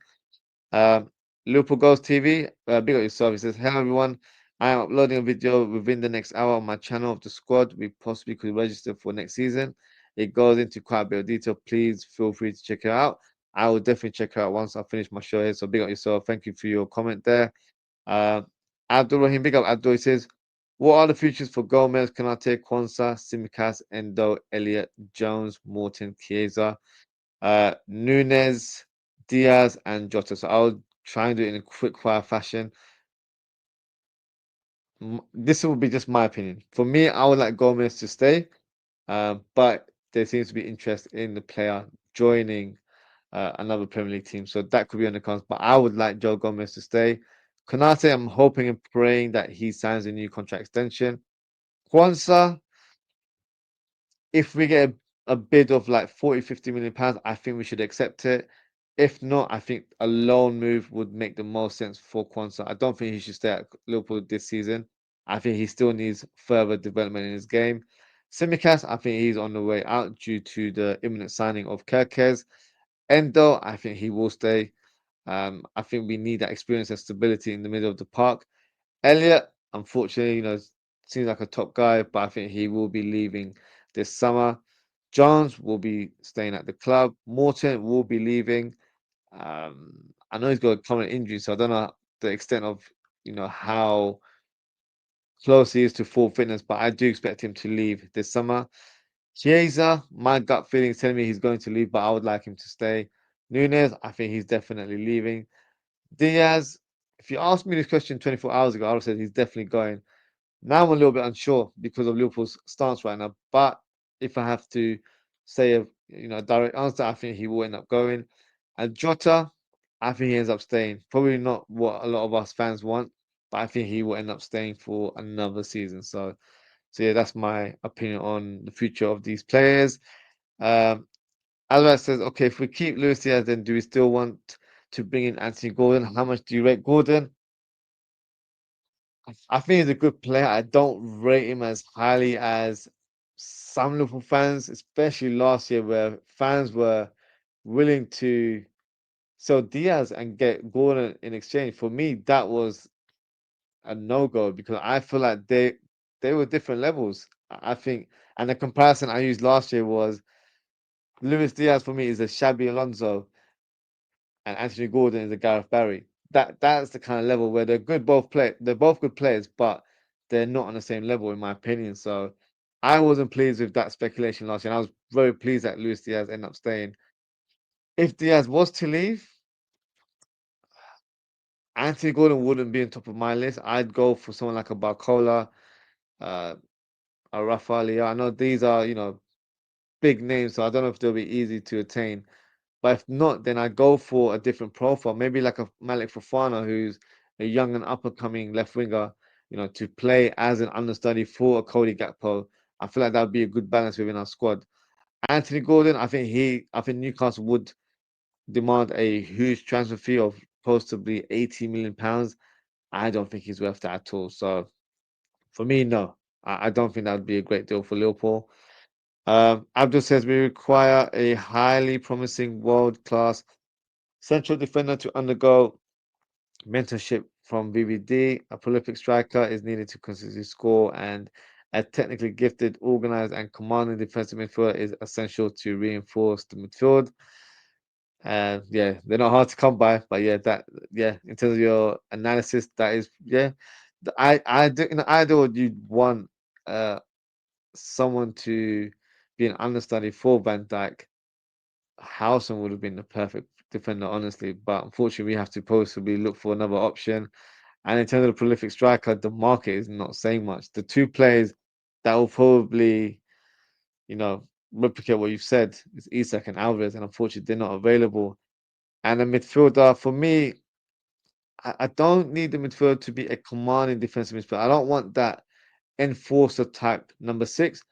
Um, Liverpool Goals TV, big up yourself. He says, "Hello everyone. I am uploading a video within the next hour on my channel of the squad we possibly could register for next season. It goes into quite a bit of detail. Please feel free to check it out. I will definitely check it out once I finish my show here. So big up yourself. Thank you for your comment there. Uh, Abdul Rahim, big up Abdul. He says, what are the futures for Gomez, Kanate, Kwanzaa, Simicast, Endo, Elliott, Jones, Morton, Chiesa, Nunes, Diaz, and Jota? So I'll try and do it in a quick fire fashion. This will be just my opinion. For me, I would like Gomez to stay. But there seems to be interest in the player joining another Premier League team. So that could be on the cards. But I would like Joe Gomez to stay. Konate, I'm hoping and praying that he signs a new contract extension. Kwanzaa, if we get a bid of like 40, 50 million pounds, I think we should accept it. If not, I think a loan move would make the most sense for Kwanzaa. I don't think he should stay at Liverpool this season. I think he still needs further development in his game. Simicast, I think he's on the way out due to the imminent signing of Kerkez. Endo, I think he will stay. I think we need that experience and stability in the middle of the park. Elliot, unfortunately, seems like a top guy, but I think he will be leaving this summer. Jones will be staying at the club. Morton will be leaving. I know he's got a common injury, so I don't know the extent of how close he is to full fitness, but I do expect him to leave this summer. Chiesa, my gut feeling is telling me he's going to leave, but I would like him to stay. Nunes, I think he's definitely leaving. Diaz, if you asked me this question 24 hours ago, I would have said he's definitely going. Now I'm a little bit unsure because of Liverpool's stance right now. But if I have to say a direct answer, I think he will end up going. And Jota, I think he ends up staying. Probably not what a lot of us fans want, but I think he will end up staying for another season. So yeah, that's my opinion on the future of these players. Um, Albert says, okay, if we keep Luis Diaz, then do we still want to bring in Anthony Gordon? How much do you rate Gordon? I think he's a good player. I don't rate him as highly as some Liverpool fans, especially last year, where fans were willing to sell Diaz and get Gordon in exchange. For me, that was a no-go because I feel like they were different levels. I think, and the comparison I used last year was Luis Diaz for me is a Xabi Alonso and Anthony Gordon is a Gareth Barry. That's the kind of level where they're both good players, but they're not on the same level in my opinion. So I wasn't pleased with that speculation last year. And I was very pleased that Luis Diaz ended up staying. If Diaz was to leave, Anthony Gordon wouldn't be on top of my list. I'd go for someone like a Barcola, uh, a Rafael Leao. I know these are, big names, so I don't know if they'll be easy to attain. But if not, then I go for a different profile, maybe like a Malik Fofana, who's a young and up and coming left winger, to play as an understudy for a Cody Gakpo. I feel like that would be a good balance within our squad. Anthony Gordon, I think Newcastle would demand a huge transfer fee of possibly £80 million. I don't think he's worth that at all. So for me, no, I don't think that would be a great deal for Liverpool. Abdul says we require a highly promising world-class central defender to undergo mentorship from VVD. A prolific striker is needed to consistently score, and a technically gifted, organized, and commanding defensive midfielder is essential to reinforce the midfield. And yeah, they're not hard to come by, but in terms of your analysis, that is I do in the ideal you'd want someone to be an understudy for Van Dijk. Howson would have been the perfect defender, honestly, but unfortunately, we have to possibly look for another option. And in terms of the prolific striker, the market is not saying much. The two players that will probably, replicate what you've said is Isak and Alvarez, and unfortunately, they're not available. And a midfielder, for me, I don't need the midfielder to be a commanding defensive midfielder. I don't want that enforcer type number six.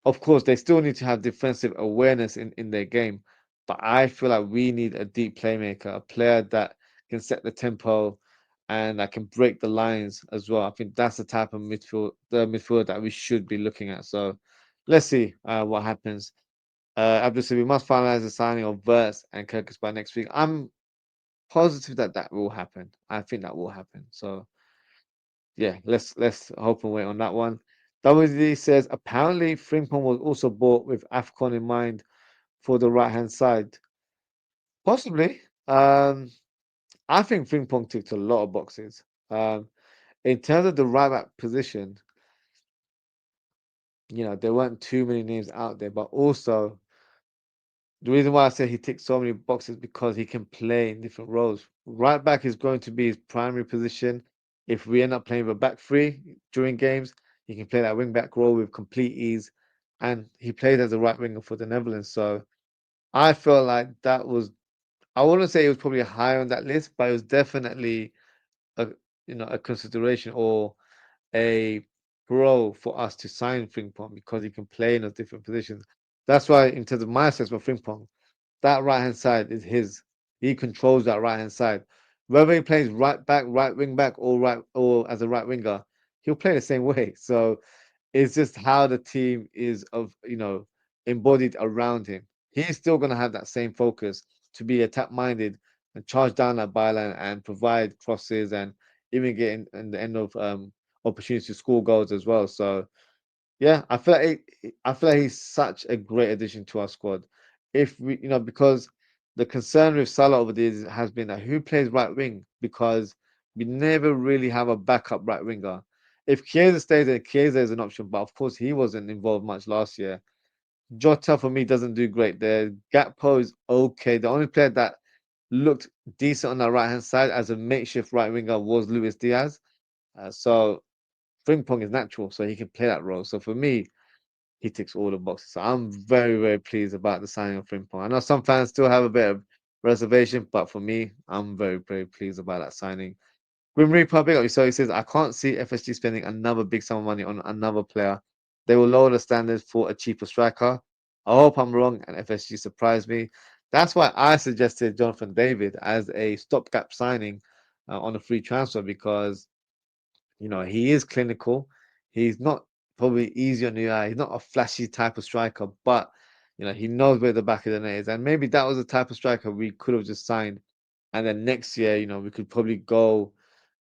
Of course, they still need to have defensive awareness in their game, but I feel like we need a deep playmaker, a player that can set the tempo and that can break the lines as well. I think that's the type of midfield that we should be looking at. So let's see what happens. Abdul said we must finalize the signing of Verts and Kirkus by next week. I'm positive that that will happen. I think that will happen. So yeah, let's hope and wait on that one. WD says apparently Frimpong was also bought with AFCON in mind for the right hand side. Possibly. I think Frimpong ticked a lot of boxes. In terms of the right back position, there weren't too many names out there, but also the reason why I say he ticks so many boxes because he can play in different roles. Right back is going to be his primary position. If we end up playing with a back three during games, he can play that wing back role with complete ease. And he played as a right winger for the Netherlands. So I felt like that was, I wouldn't say it was probably high on that list, but it was definitely a a consideration or a pro for us to sign Frimpong because he can play in those different positions. That's why in terms of my assessment of Frimpong, that right hand side is his. He controls that right hand side. Whether he plays right back, right wing back, or as a right winger, he'll play the same way. So it's just how the team is embodied around him. He's still gonna have that same focus to be attack minded and charge down that byline and provide crosses and even get in the end of opportunities to score goals as well. So yeah, I feel like he's such a great addition to our squad. If we, because the concern with Salah over the years has been that who plays right wing because we never really have a backup right winger. If Chiesa stays there, Chiesa is an option, but of course he wasn't involved much last year. Jota for me doesn't do great there. Gakpo is okay. The only player that looked decent on that right hand side as a makeshift right winger was Luis Diaz. So Frimpong is natural, so he can play that role. So for me, he ticks all the boxes. So I'm very, very pleased about the signing of Frimpong. I know some fans still have a bit of reservation, but for me, I'm very, very pleased about that signing. Grim Reaper, big up. So he says, I can't see FSG spending another big sum of money on another player. They will lower the standards for a cheaper striker. I hope I'm wrong and FSG surprised me. That's why I suggested Jonathan David as a stopgap signing on a free transfer because he is clinical. He's not probably easy on the eye. He's not a flashy type of striker, but he knows where the back of the net is. And maybe that was the type of striker we could have just signed. And then next year, we could probably go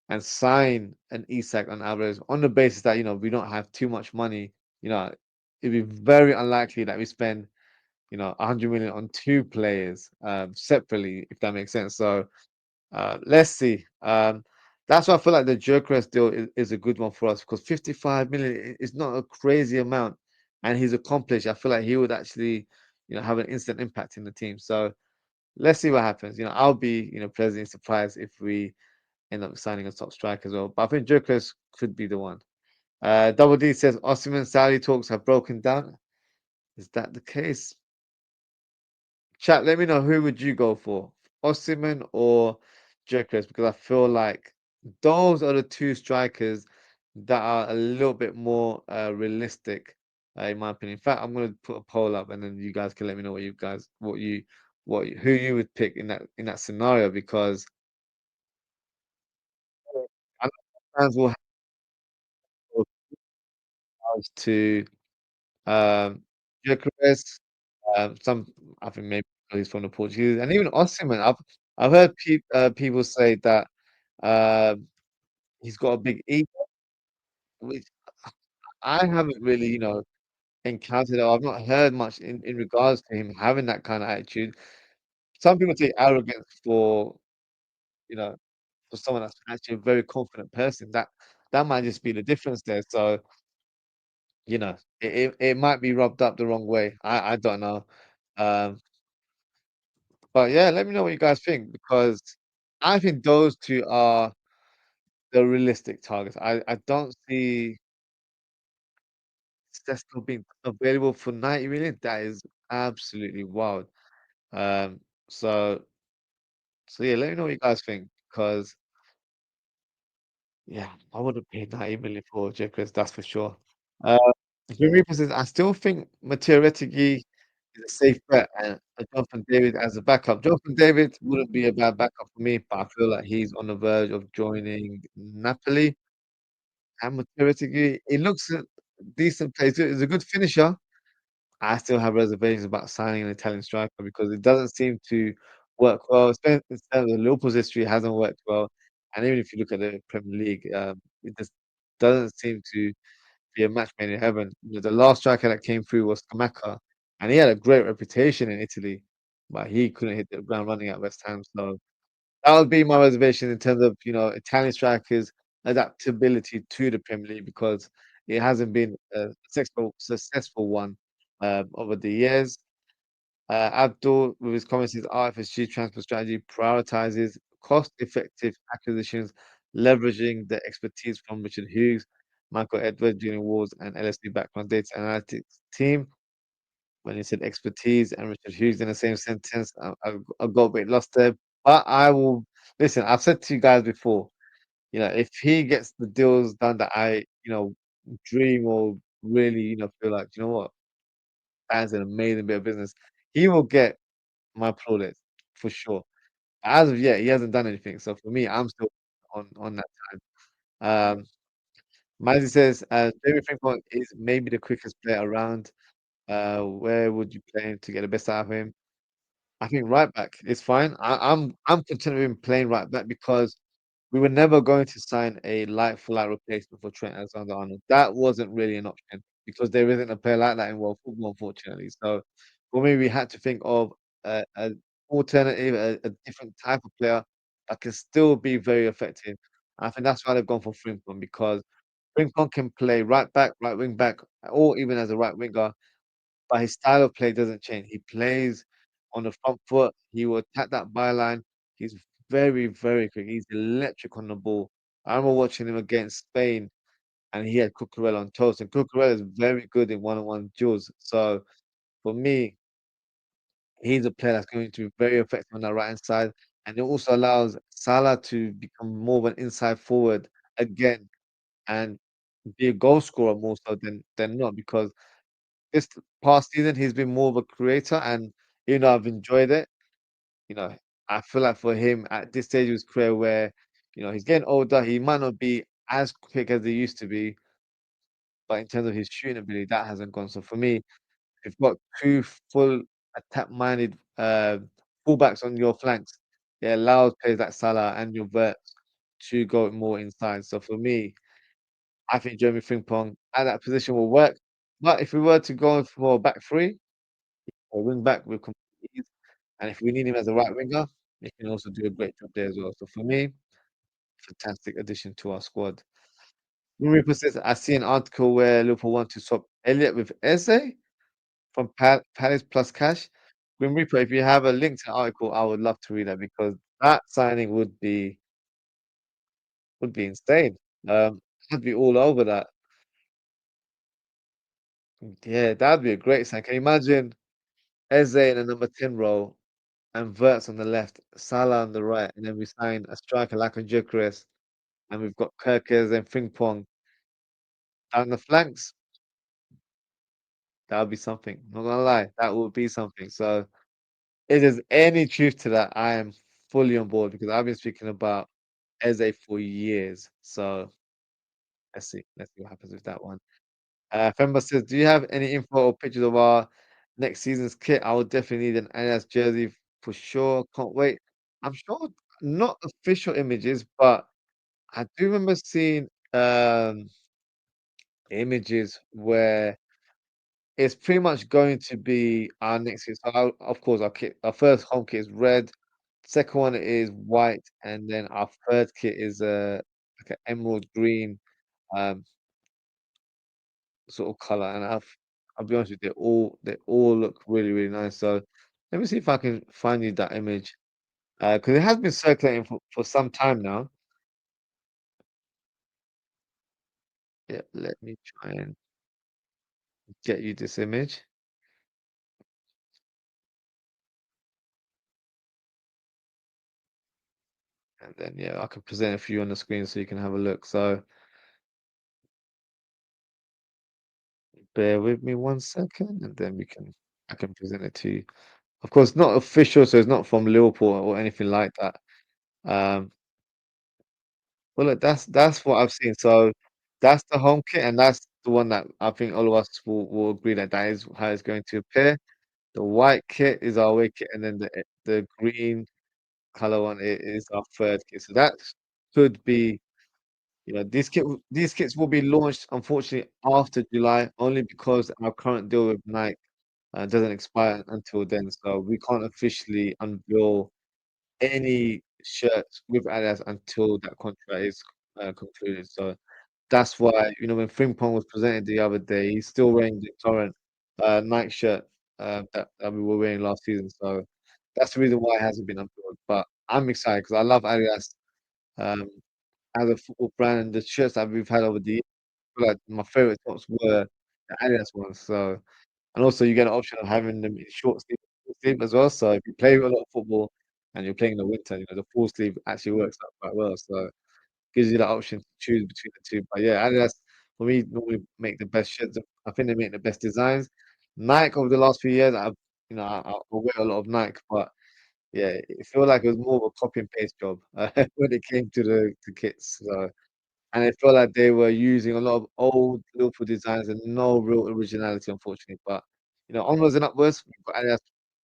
and sign an Isak on Alvarez on the basis that, we don't have too much money. You know, it'd be very unlikely that we spend, 100 million on two players separately, if that makes sense. So let's see. That's why I feel like the Gyökeres deal is a good one for us because 55 million is not a crazy amount, and he's accomplished. I feel like he would actually, have an instant impact in the team. So let's see what happens. I'll be, pleasantly surprised if we end up signing a top striker as well. But I think Gyökeres could be the one. Double D says Osimhen Saudi talks have broken down. Is that the case? Chat, let me know who would you go for, Osimhen or Gyökeres? Because I feel like those are the two strikers that are a little bit more realistic, in my opinion. In fact, I'm gonna put a poll up, and then you guys can let me know who you would pick in that scenario. Because I know fans will have regards to Gyökeres. Some I think maybe he's from the Portuguese, and even Osimhen. I've heard people say that um, he's got a big ego, which I haven't really, encountered. Or I've not heard much in regards to him having that kind of attitude. Some people take arrogance you know, for someone that's actually a very confident person. That might just be the difference there. So, it might be rubbed up the wrong way. I don't know. Um, but yeah, let me know what you guys think because I think those two are the realistic targets. I don't see Sesko being available for 90 million. That is absolutely wild. Um, so so yeah, let me know what you guys think because yeah, I would have paid 90 million for Gyökeres, that's for sure. Uh, Grim Reaper says, I still think Matteo Retegui is a safe bet and Jonathan David as a backup. Jonathan David wouldn't be a bad backup for me, but I feel like he's on the verge of joining Napoli. And Matteo Retegui, he looks a decent player. He's a good finisher. I still have reservations about signing an Italian striker because it doesn't seem to work well. Especially in terms of Liverpool's history, it hasn't worked well. And even if you look at the Premier League, it just doesn't seem to be a match made in heaven. The last striker that came through was Scamacca, and he had a great reputation in Italy, but he couldn't hit the ground running at West Ham. So that would be my reservation in terms of Italian strikers' adaptability to the Premier League because it hasn't been a successful one over the years. Abdul, with his comments, his RFSG transfer strategy prioritizes cost-effective acquisitions, leveraging the expertise from Richard Hughes, Michael Edwards, Julian Walls, and LSD background data analytics team. When you said expertise and Richard Hughes in the same sentence, I got a bit lost there. But I will listen. I've said to you guys before, if he gets the deals done that I, dream or really, feel like, what, that's an amazing bit of business. He will get my plaudits for sure. As of yet, he hasn't done anything. So for me, I'm still on that time. Mazzy says, David Frimpong is maybe the quickest player around. Where would you play him to get the best out of him? I think right back is fine. I'm content with him playing right back because we were never going to sign a like for like replacement for Trent Alexander-Arnold. That wasn't really an option because there isn't a player like that in world football, unfortunately. So for me, we had to think of an alternative, a different type of player that can still be very effective. I think that's why they've gone for Frimpong because Frimpong can play right back, right wing back, or even as a right winger, but his style of play doesn't change. He plays on the front foot. He will attack that byline. He's very, very quick. He's electric on the ball. I remember watching him against Spain, and he had Cucurella on toast. And Cucurella is very good in one-on-one duels. So for me, he's a player that's going to be very effective on that right hand side, and it also allows Salah to become more of an inside forward again and be a goal scorer more so than not because this past season, he's been more of a creator, and I've enjoyed it. You know, I feel like for him at this stage of his career, where he's getting older, he might not be as quick as he used to be, but in terms of his shooting ability, that hasn't gone. So for me, you've got 2 full attack-minded, fullbacks on your flanks. It allows players like Salah and your Verts to go more inside. So for me, I think Jeremy Frimpong at that position will work. But if we were to go for a back three or wing back with complete ease, and if we need him as a right winger, he can also do a great job there as well. So for me, fantastic addition to our squad. Liverpool says, I see an article where Liverpool want to swap Elliot with Eze from Palace plus cash. Grim Reaper, if you have a link to the article, I would love to read that because that signing would be insane. I'd be all over that. Yeah, that'd be a great sign. Can you imagine Eze in a number 10 role and Verts on the left, Salah on the right, and then we sign a striker like a Gyökeres, and we've got Kerkez and Frimpong down the flanks. That would be something. Not gonna lie, that would be something. So if there's any truth to that, I am fully on board because I've been speaking about Eze for years. So let's see. Let's see what happens with that one. Femba says, do you have any info or pictures of our next season's kit? I will definitely need an Adidas jersey for sure. Can't wait. I'm sure not official images, but I do remember seeing images where it's pretty much going to be our next kit. So of course our kit, our first home kit is red, second one is white, and then our third kit is like an emerald green um sort of color. And I'll be honest with you, they all look really, really nice. So let me see if I can find you that image. Because it has been circulating for some time now. Yeah, let me try and get you this image. And then yeah, I can present it for you on the screen so you can have a look. So bear with me 1 second, and then I can present it to you. Of course, not official, so it's not from Liverpool or anything like that. Um, well, look, that's what I've seen. So that's the home kit, and that's the one that I think all of us will agree that that is how it's going to appear. The white kit is our away kit, and then the green color one is our third kit. So that could be. These kits will be launched unfortunately after July only because our current deal with Nike doesn't expire until then. So we can't officially unveil any shirts with Adidas until that contract is concluded. So that's why, when Frimpong was presented the other day, he's still wearing the current Nike shirt that we were wearing last season. So that's the reason why it hasn't been unveiled. But I'm excited because I love Adidas. Um, as a football brand and the shirts that we've had over the years, I feel like my favorite tops were the Adidas ones. So, and also you get an option of having them in short sleeve as well. So if you play a lot of football and you're playing in the winter, the full sleeve actually works out quite well. So gives you the option to choose between the two. But yeah, Adidas for me normally make the best shirts. I think they make the best designs. Nike over the last few years, I wear a lot of Nike, but yeah, it felt like it was more of a copy and paste job when it came to the kits. So, and it felt like they were using a lot of old Liverpool designs and no real originality, unfortunately. But onwards and upwards, we've got Adidas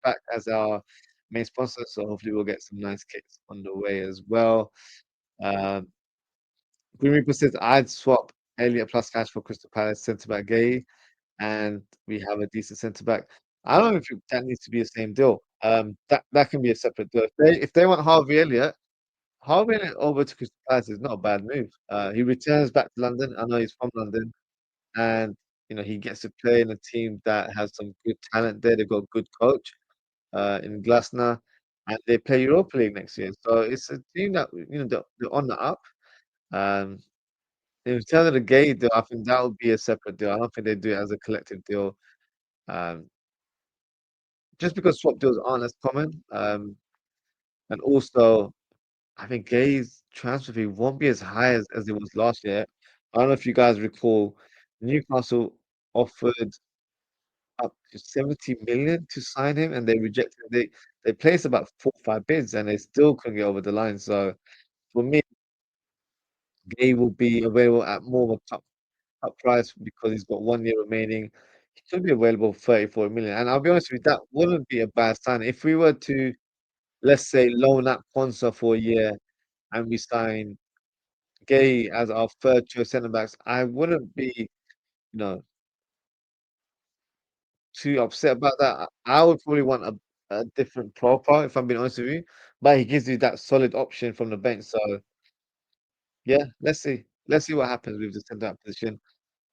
back as our main sponsor, so hopefully we'll get some nice kits on the way as well. Um, Green Reaper says I'd swap Elliot plus cash for Crystal Palace centre back Gay, and we have a decent centre back. I don't know if that needs to be the same deal. That can be a separate deal. If they want Harvey over to Crystal Palace is not a bad move. He returns back to London. I know he's from London, and he gets to play in a team that has some good talent there. They've got a good coach in Glasner, and they play Europa League next year. So it's a team that they're on the up. Um, in terms of the Gay deal, I think that would be a separate deal. I don't think they do it as a collective deal. Um, just because swap deals aren't as common, and also. I think Gay's transfer fee won't be as high as it was last year. I don't know if you guys recall, Newcastle offered up to 70 million to sign him, and they rejected. They placed about 4 or 5 bids, and they still couldn't get over the line. So for me, Gay will be available at more of a top. cut price because he's got 1 year remaining. He could be available for 30, 40 million. And I'll be honest with you, that wouldn't be a bad sign. If we were to, let's say, loan out Quansah for a year and we sign Gay as our third choice centre backs, I wouldn't be, too upset about that. I would probably want a different profile, if I'm being honest with you, but he gives you that solid option from the bench. So yeah, let's see. Let's see what happens with the centre back position.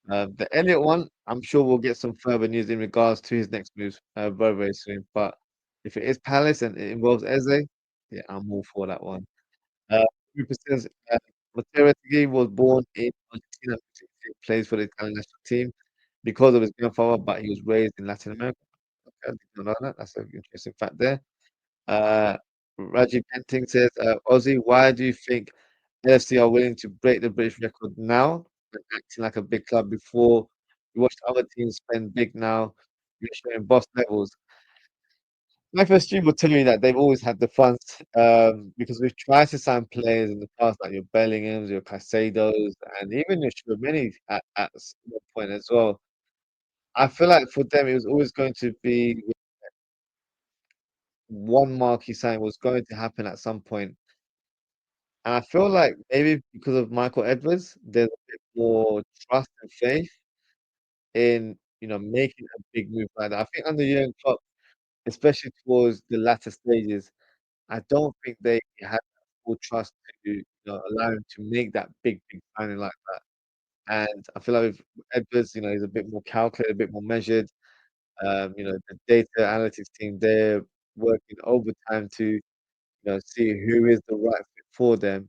The Elliott one, I'm sure we'll get some further news in regards to his next moves very, very soon. But if it is Palace and it involves Eze, yeah, I'm all for that one. Uh, 3%, Mateo Retegui was born in Argentina, he plays for the Italian national team because of his grandfather, but he was raised in Latin America. Okay, I did not know that. That's an interesting fact there. Uh, Rajiv Penting says, Ozzy, why do you think LFC are willing to break the British record now and acting like a big club before you watch other teams spend big now? You're showing boss levels. FSG will tell you that they've always had the funds because we've tried to sign players in the past, like your Bellinghams, your Casados, and even your Tchouaméni at some point as well. I feel like for them, it was always going to be one marquee signing was going to happen at some point. And I feel like maybe because of Michael Edwards, there's a bit more trust and faith in, making a big move like that. I think under Jurgen Klopp, especially towards the latter stages, I don't think they had that full trust to, allow him to make that big signing like that. And I feel like with Edwards, he's a bit more calculated, a bit more measured. The data analytics team, they're working overtime to, see who is the right fit for them.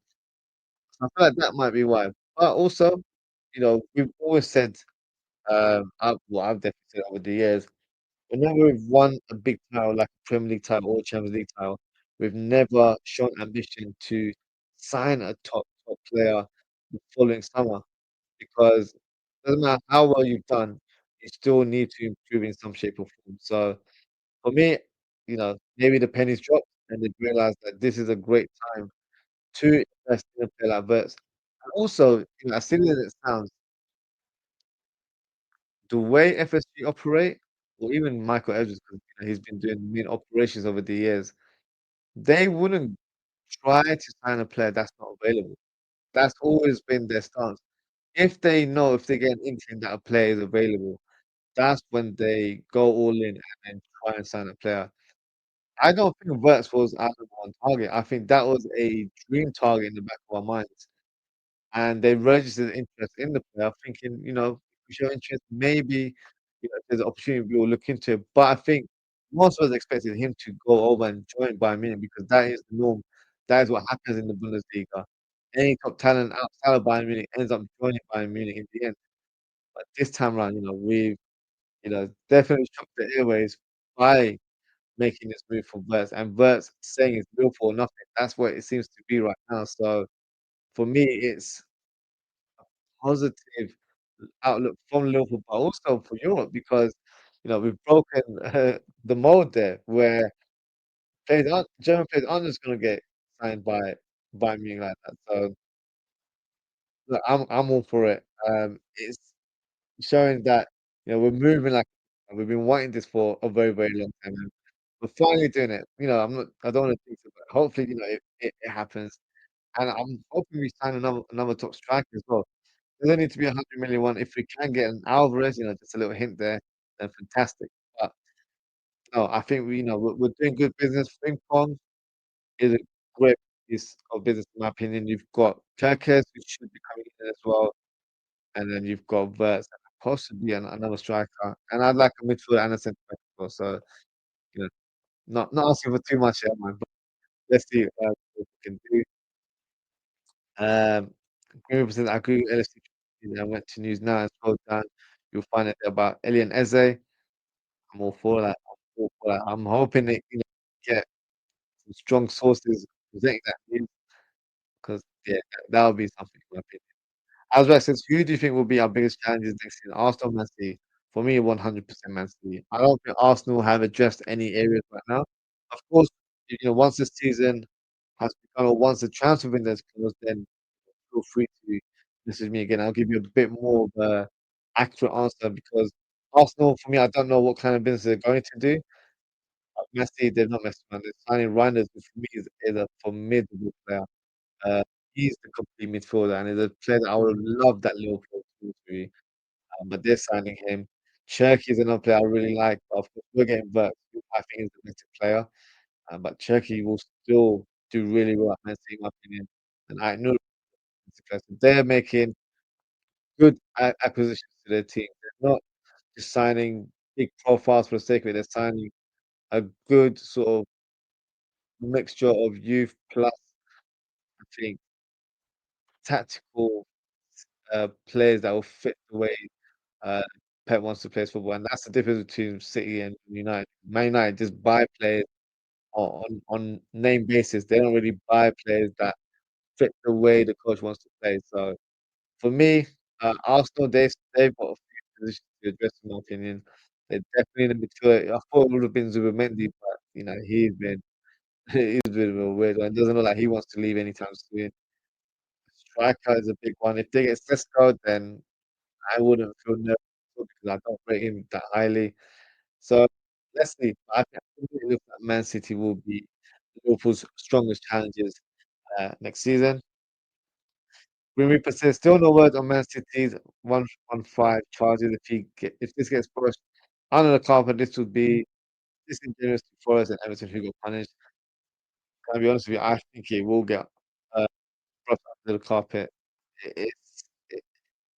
I feel like that might be why. But also, we've always said, I've definitely said over the years, whenever we've won a big title like a Premier League title or Champions League title, we've never shown ambition to sign a top player the following summer because it doesn't matter how well you've done, you still need to improve in some shape or form. So for me, maybe the pennies dropped and they realized that this is a great time to invest in a player like Verts. And also, as silly as it sounds, the way FSG operate, or even Michael Edwards, 'cause, he's been doing main operations over the years, they wouldn't try to sign a player that's not available. That's always been their stance. If they get an inkling that a player is available, that's when they go all in and then try and sign a player. I don't think Verts was our number one target. I think that was a dream target in the back of our minds. And they registered interest in the player, thinking, if we show interest, maybe, if there's an opportunity, we will look into it. But I think most of us expected him to go over and join Bayern Munich because that is the norm. That is what happens in the Bundesliga. Any top talent outside of Bayern Munich ends up joining Bayern Munich in the end. But this time around, we've, definitely shocked the airways by making this move for Wirtz, and Wirtz saying it's real for nothing. That's what it seems to be right now. So for me, it's positive outlook from Liverpool, but also for Europe because we've broken the mold there where German players aren't just going to get signed by Bayern Munich like that. So look, I'm all for it. It's showing that we're moving like we've been wanting this for a very very long time. And we're finally doing it. I don't want to think about it. Hopefully, it happens. And I'm hoping we sign another top striker as well. There's only need to be 100 million one. If we can get an Alvarez, just a little hint there, then fantastic. But no, I think we're doing good business. Frimpong is a great piece of business in my opinion. You've got Kerkez, who should be coming in as well, and then you've got Verts and possibly another striker. And I'd like a midfielder and a centre back as well. So you know, not asking for too much here, man. But let's see what we can do. Um, Green represents I agree with LFC. I went to news now and scrolled down. You'll find it about Elian Eze. I'm all for that. I'm all for that. I'm hoping that get some strong sources presenting that news because yeah, that would be something in my opinion. As well says, who do you think will be our biggest challenges next season? Arsenal, Man City. For me, 100% Man City. I don't think Arsenal have addressed any areas right now. Of course, once the season has begun or once the transfer window is closed, then feel free to message me again. I'll give you a bit more of a accurate answer because Arsenal, for me, I don't know what kind of business they're going to do. Messi, they've not messed around. They're signing Reinders, which for me is a formidable player. Uh, he's the complete midfielder, and he's a player that I would have loved that Liverpool to be. But they're signing him. Cherki's another player I really like. But of course, we're getting Vert, who I think is the better player. But Cherki will still do really well at Man City, in my opinion. And I know they're making good acquisitions to their team. They're not just signing big profiles for the sake of it. They're signing a good sort of mixture of youth plus, I think, tactical players that will fit the way uh, Pep wants to play his football, and that's the difference between City and United. Man United just buy players on name basis. They don't really buy players that fit the way the coach wants to play. So for me, Arsenal they've got a few positions to address, in my opinion. They're definitely in the midfield. I thought it would have been Zubimendi, but he's been he's a bit of a weird one. It doesn't look like he wants to leave anytime soon. Striker is a big one. If they get Sesko, then I wouldn't feel nervous because I don't rate him that highly. So let's see. I think it looks like Man City will be Liverpool's strongest challenges next season. When we persist, still no word on Man City's 115 charges. If this gets pushed under the carpet, this would be disingenuous to Forest and Everton who got punished. Can I be honest with you? I think it will get uh, brushed under the carpet. It's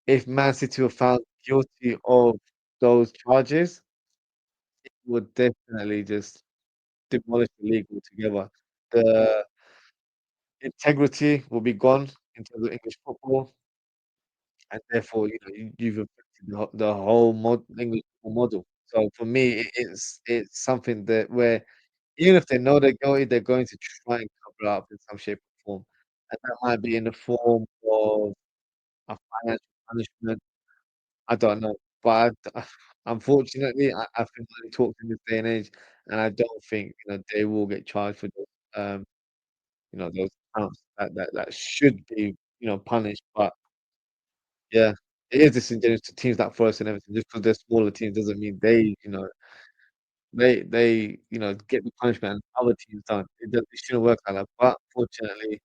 if Man City were found guilty of those charges, it would definitely just demolish the league altogether. The integrity will be gone in terms of English football, and therefore, you've affected the whole English football model. So for me, it's something that where even if they know they're guilty, they're going to try and cover it up in some shape or form, and that might be in the form of a financial punishment. I don't know, but unfortunately, I think money talks in this day and age, and I don't think they will get charged for those, those counts that should be punished. But yeah, it is disingenuous to teams like Forest and Everton just because they're smaller teams doesn't mean they get the punishment and other teams don't. It shouldn't work like that. But fortunately,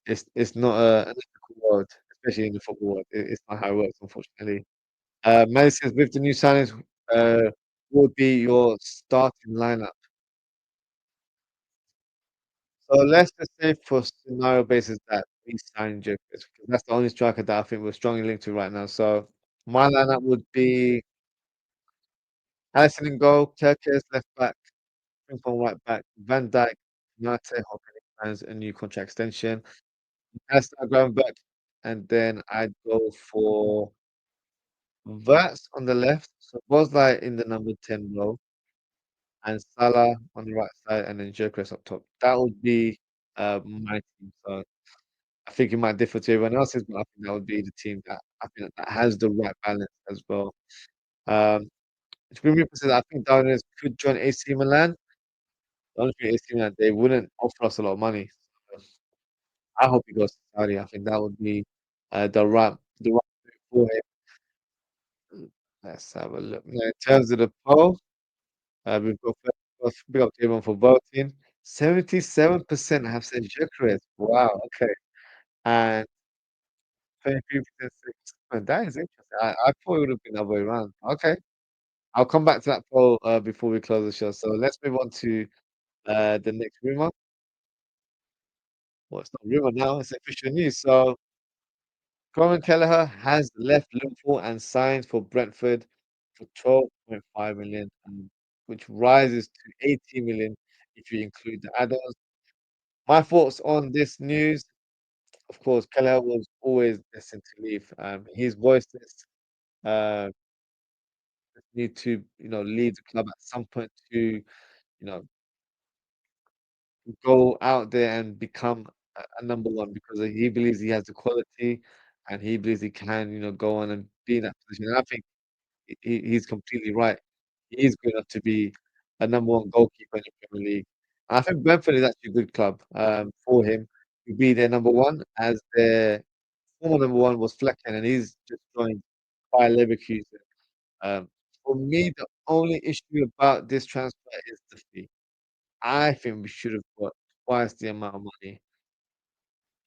it's not an ethical world, especially in the football world. It's not how it works, unfortunately. Madison, with the new signings, what would be your starting lineup? So let's just say for scenario basis that we sign Jokic, because that's the only striker that I think we're strongly linked to right now. So my lineup would be Alisson in goal, Kerkez left back, Frimpong right back, Van Dijk, Konate hoping he signs a new contract extension, Alisson going back, and then I'd go for Verts on the left, so Bozlai in the number 10 role, and Salah on the right side, and then Gyökeres up top. That would be my team. So I think it might differ to everyone else's, but I think that would be the team that I think that has the right balance as well. Um, to be real, I think Darwin could join AC Milan. The only thing AC Milan, they wouldn't offer us a lot of money. So I hope he goes to Saudi. I think that would be the right move for him. Let's have a look. Now, in terms of the poll, we've got first, big up to everyone for voting. 77% have said Gyökeres. Wow, okay. And 23% said that is interesting. I thought it would have been the other way around. Okay. I'll come back to that poll before we close the show. So let's move on to the next rumor. Well, it's not rumor now, it's official news. So Cohen Kelleher has left Liverpool and signed for Brentford for 12.5 million, which rises to 18 million if you include the add-ons. My thoughts on this news, of course, Kelleher was always destined to leave. He's voiced this uh, need to, leave the club at some point to, know, go out there and become a number one because he believes he has the quality and he believes he can, go on and be in that position. And I think he's completely right. He is good enough to be a number one goalkeeper in the Premier League. And I think Brentford is actually a good club for him to be their number one as their former number one was Flecken, and he's just joined Bayer Leverkusen. Um, for me, the only issue about this transfer is the fee. I think we should have got twice the amount of money.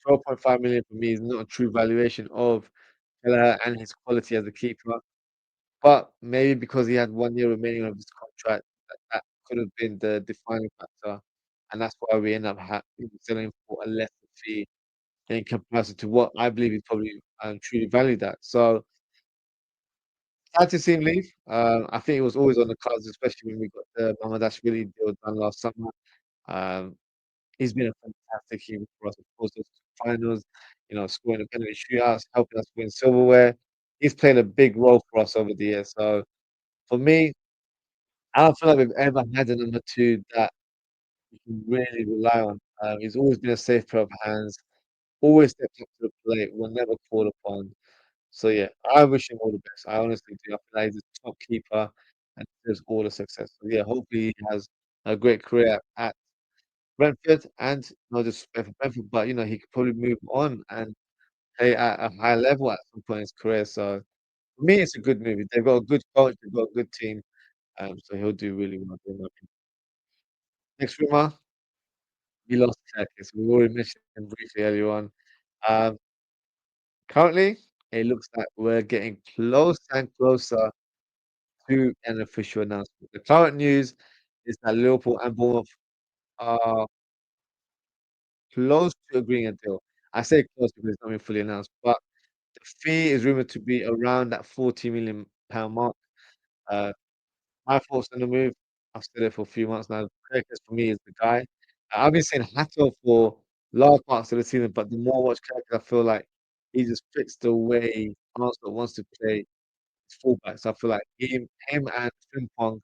12.5 million for me is not a true valuation of Kelleher and his quality as a keeper. But maybe because he had 1 year remaining of his contract, that could have been the defining factor, and that's why we end up selling for a lesser fee in comparison to what I believe he probably truly valued at. So sad to see him leave. I think it was always on the cards, especially when we got the Mamardashvili deal done last summer. Um, he's been a fantastic hero for us, of course, those finals, scoring the penalty shootouts, helping us win silverware. He's played a big role for us over the years. So for me, I don't feel like we've ever had a number two that you can really rely on. He's always been a safe pair of hands, always stepped up to the plate, will never call upon. So yeah, I wish him all the best. I honestly do. I feel like he's a top keeper and deserves all the success. So yeah, hopefully he has a great career at Brentford and not just Brentford, but he could probably move on and play at a high level at some point in his career. So for me, it's a good move. They've got a good coach, they've got a good team, so he'll do really well. In my opinion. Next rumor, we lost Turkey. So we already mentioned him briefly earlier on. Um, Currently, it looks like we're getting closer and closer to an official announcement. The current news is that Liverpool and Bournemouth are close to agreeing a deal. I say close because it's not been fully announced, but the fee is rumored to be around that £40 million mark. Uh, my thoughts on the move, I've said it for a few months now. Kirkers for me is the guy. I've been saying Hato for large parts of the season, but the more I watch Kirkers, I feel like he just fits the way Arsenal wants to play his fullback. So I feel like him and Frimpong,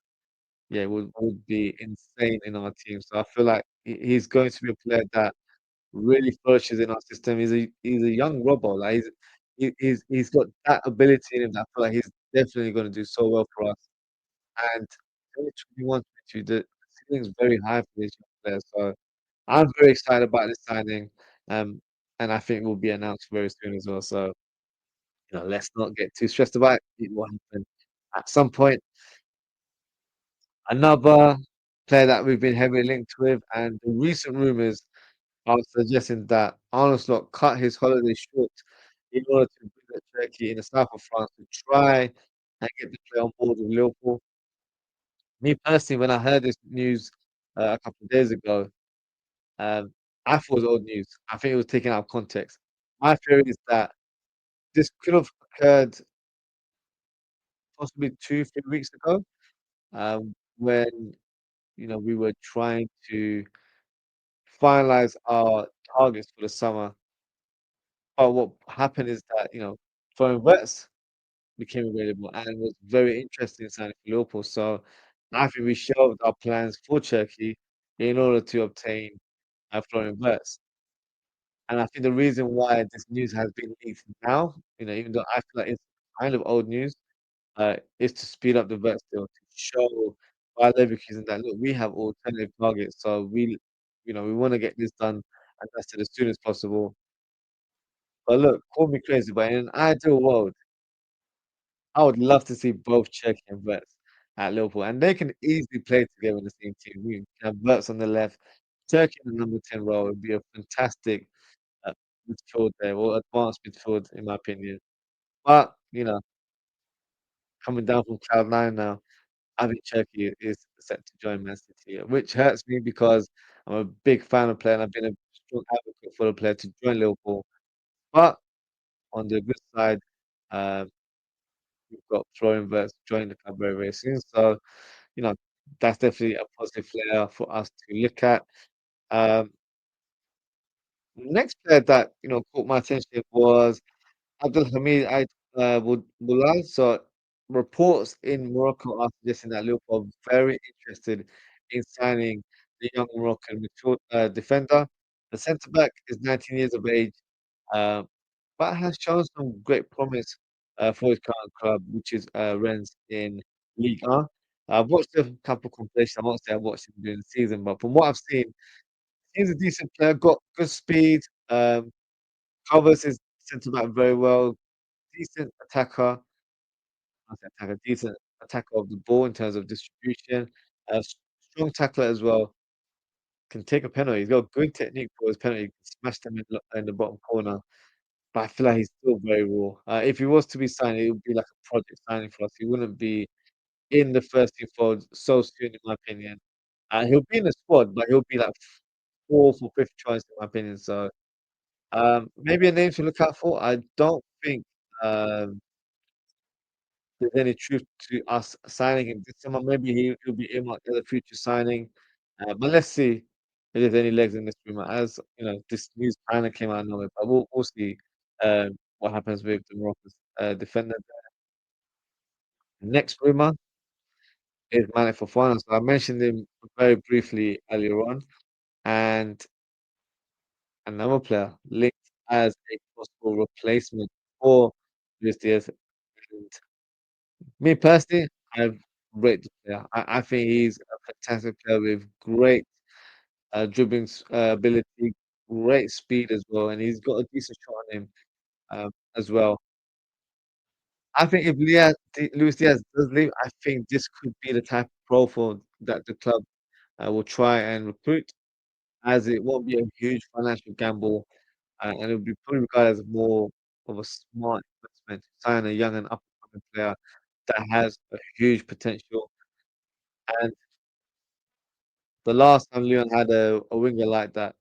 yeah, would be insane in our team. So I feel like he's going to be a player that really flourishes in our system. He's a young robber. Like he's got that ability in him that I feel like he's definitely going to do so well for us. And only 21, 22, the ceiling's very high for these young players. So I'm very excited about this signing. Um, and I think it will be announced very soon as well. So let's not get too stressed about it. It will happen at some point. Another player that we've been heavily linked with, and the recent rumors are suggesting that Arne Slot cut his holiday short in order to visit Turkey in the south of France to try and get the player on board with Liverpool. Me personally, when I heard this news a couple of days ago, um, I thought it was old news. I think it was taken out of context. My theory is that this could have occurred possibly 2, 3 weeks ago, when we were trying to finalize our targets for the summer. But what happened is that foreign vets became available and was very interested in signing for Liverpool. So I think we shelved our plans for Turkey in order to obtain Florian Wirtz. And I think the reason why this news has been leaked now, even though I feel like it's kind of old news, is to speed up the Wirtz deal, to show Bayer Leverkusen that, look, we have alternative targets, so we want to get this done and dusted as soon as possible. But look, call me crazy, but in an ideal world, I would love to see both Czech and Wirtz at Liverpool, and they can easily play together in the same team. We can have Wirtz on the left, Czech in the number 10 role would be a fantastic uh, midfield there, or advanced midfield, in my opinion. But, coming down from cloud nine now, I think Turkey is set to join Man City, which hurts me because I'm a big fan of the player and I've been a strong advocate for the player to join Liverpool. But on the good side, um, we've got Florian Wirtz joining the club very, very soon. So, you know, that's definitely a positive player for us to look at. Um, Next player that caught my attention was Abdelhamid Ait Boulal. So reports in Morocco are suggesting that Liverpool are very interested in signing the young Moroccan defender. The centre back is 19 years of age, uh, but has shown some great promise for his current club, which is Rennes in Ligue 1. I've watched a couple of compilations. I won't say I've watched him during the season, but from what I've seen, he's a decent player, got good speed, covers his centre back very well, decent attacker. I say attacker, decent attacker of the ball in terms of distribution, strong tackler as well. Can take a penalty. He's got good technique for his penalty. He can smash them in the bottom corner. But I feel like he's still very raw. If he was to be signed, it would be like a project signing for us. He wouldn't be in the first team fold so soon, in my opinion. He'll be in the squad, but he'll be like fourth or fifth choice, in my opinion. So maybe a name to look out for. I don't think there's any truth to us signing him this summer. Maybe he'll be earmarked as a future signing. But let's see if there's any legs in this rumor. As you know, this news kind of came out of nowhere, but we'll see what happens with the Morocco's defender. Next rumor is Mane Fofana. So I mentioned him very briefly earlier on, and another player linked as a possible replacement for Luis Diaz. And me personally, I rate the player. I think he's a fantastic player with great dribbling ability, great speed as well, and he's got a decent shot on him as well. I think if Luis Diaz does leave, I think this could be the type of profile that the club will try and recruit, as it won't be a huge financial gamble, and it'll be probably regarded as more of a smart investment to sign a young and up-and-coming player that has a huge potential. And the last time Lyon had a winger like that,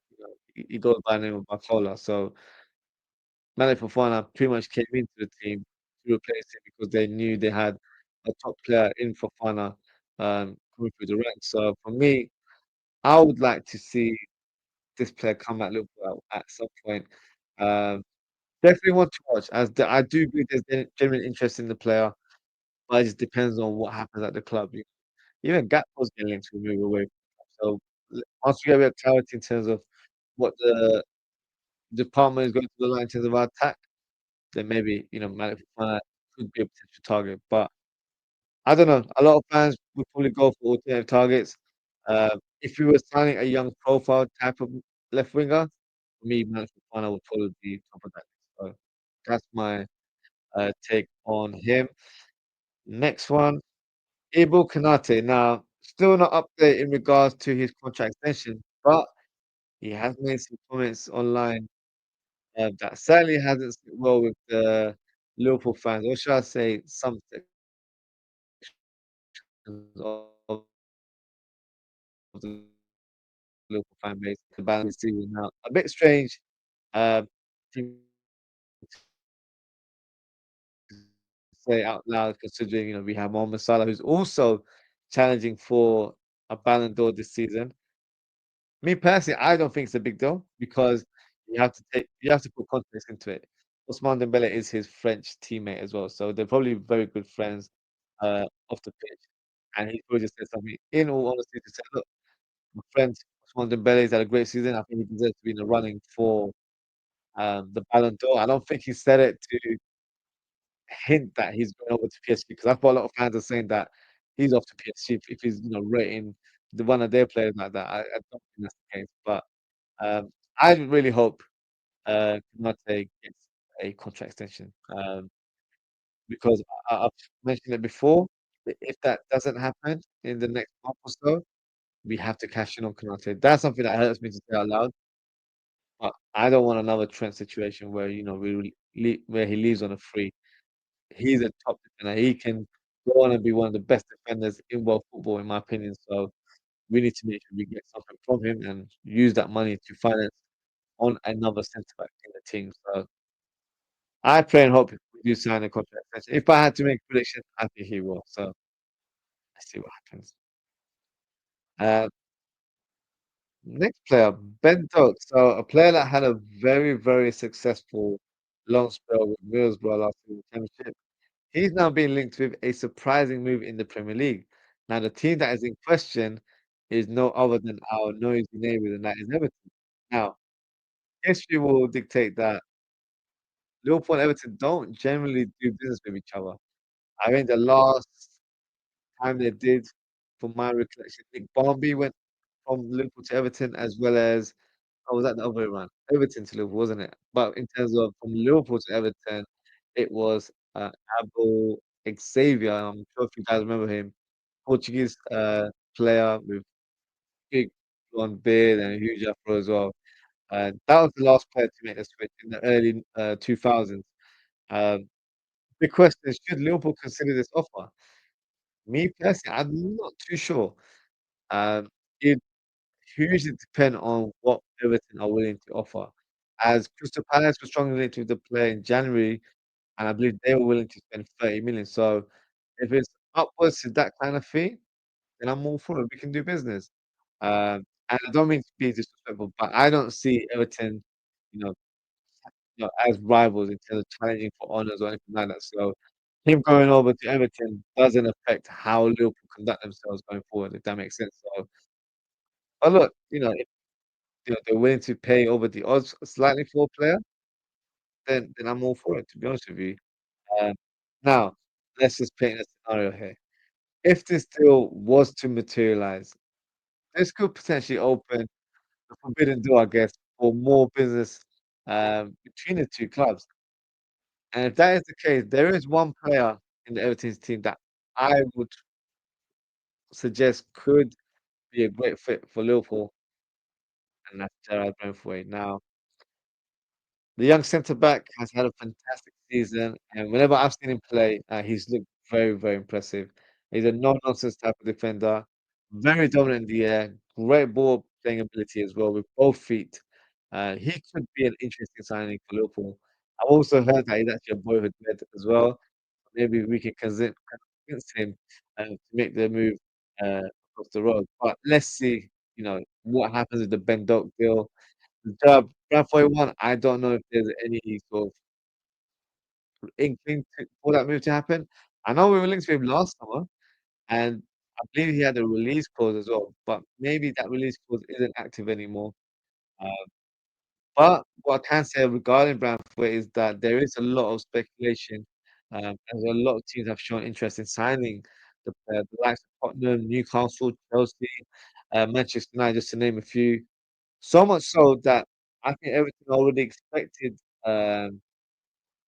he goes by the name of Barcola. So Mane Fofana pretty much came into the team to replace him because they knew they had a top player in Fofana coming through the ranks. So for me, I would like to see this player come at Liverpool at some point. Um, Definitely want to watch, as I do agree there's genuine interest in the player, but it just depends on what happens at the club. Even Gakpo's getting linked to move away. So once we get a bit of clarity in terms of what the department is going to look like in terms of our attack, then maybe, Malik Fofana could be a potential target. But I don't know. A lot of fans would probably go for alternative targets. If we were signing a young profile type of left winger, for me, Malik Fofana would probably be top of that list. So that's my take on him. Next one, Ibou Konate. Now, still not update in regards to his contract extension, but he has made some comments online that certainly hasn't sit well with the Liverpool fans, or should I say, some sections of the Liverpool fan base to balance the season out. A bit strange, uh, to say out loud, considering we have Mohamed Salah, who's also challenging for a Ballon d'Or this season. Me personally, I don't think it's a big deal because you have to put context into it. Ousmane Dembele is his French teammate as well, so they're probably very good friends off the pitch. And he probably just said something in all honesty to say, look, my friend Ousmane Dembele's had a great season. I think he deserves to be in the running for the Ballon d'Or. I don't think he said it to hint that he's going over to PSG because I've got a lot of fans are saying that he's off to PSG if he's rating one of their players like that. I don't think that's the case, but I really hope Konate gets a contract extension because I've mentioned it before. If that doesn't happen in the next month or so, we have to cash in on Konate. That's something that hurts me to say out loud. But I don't want another Trent situation where where he leaves on a free. He's a top defender. He can go on and be one of the best defenders in world football, in my opinion. So we need to make sure we get something from him and use that money to finance on another centre back in the team. So I pray and hope we do sign a contract extension. If I had to make a prediction, I think he will. So let's see what happens. Uh, Next player, Ben Doak. So a player that had a very, very successful long spell with Middlesbrough last season championship. He's now being linked with a surprising move in the Premier League. Now, the team that is in question is no other than our noisy neighbours, and that is Everton. Now, history will dictate that Liverpool and Everton don't generally do business with each other. I think the last time they did, from my recollection, Nick Barmby went from Liverpool to Everton, as well as Oh, was that the other way around? Everton to Liverpool, wasn't it? But in terms of from Liverpool to Everton, it was Abel Xavier. I'm sure if you guys remember him, Portuguese player with big blonde beard and a huge afro as well. That was the last player to make the switch in the early 2000s. Um, the question is, should Liverpool consider this offer? Me personally, I'm not too sure. Um, it hugely depend on what Everton are willing to offer. As Crystal Palace was strongly linked with the player in January, and I believe they were willing to spend 30 million. So if it's upwards to that kind of fee, then I'm all for it. We can do business. And I don't mean to be disrespectful, but I don't see Everton, you know, as rivals in terms of challenging for honours or anything like that. So him going over to Everton doesn't affect how Liverpool conduct themselves going forward, if that makes sense. So, but look, if they're willing to pay over the odds slightly for a player, then I'm all for it, to be honest with you. Um, now, let's just paint a scenario here. If this deal was to materialize, this could potentially open the forbidden door, I guess, for more business between the two clubs. And if that is the case, there is one player in the Everton's team that I would suggest could be a great fit for Liverpool, and that's Gerard Brentford. Now, the young centre back has had a fantastic season, and whenever I've seen him play, he's looked very, very impressive. He's a no-nonsense type of defender, very dominant in the air, great ball playing ability as well with both feet. He could be an interesting signing for Liverpool. I've also heard that he's actually a boyhood Med as well. Maybe we can convince him to make the move across the road. But let's see, what happens with the Ben Doak deal. The Bradford one, I don't know if there's any sort of inkling for that move to happen. I know we were linked to him last summer, and I believe he had a release clause as well, but maybe that release clause isn't active anymore. Uh, but what I can say regarding Bradford is that there is a lot of speculation, as a lot of teams have shown interest in signing the likes of Tottenham, Newcastle, Chelsea, Manchester United, just to name a few. So much so that I think everything already expected um,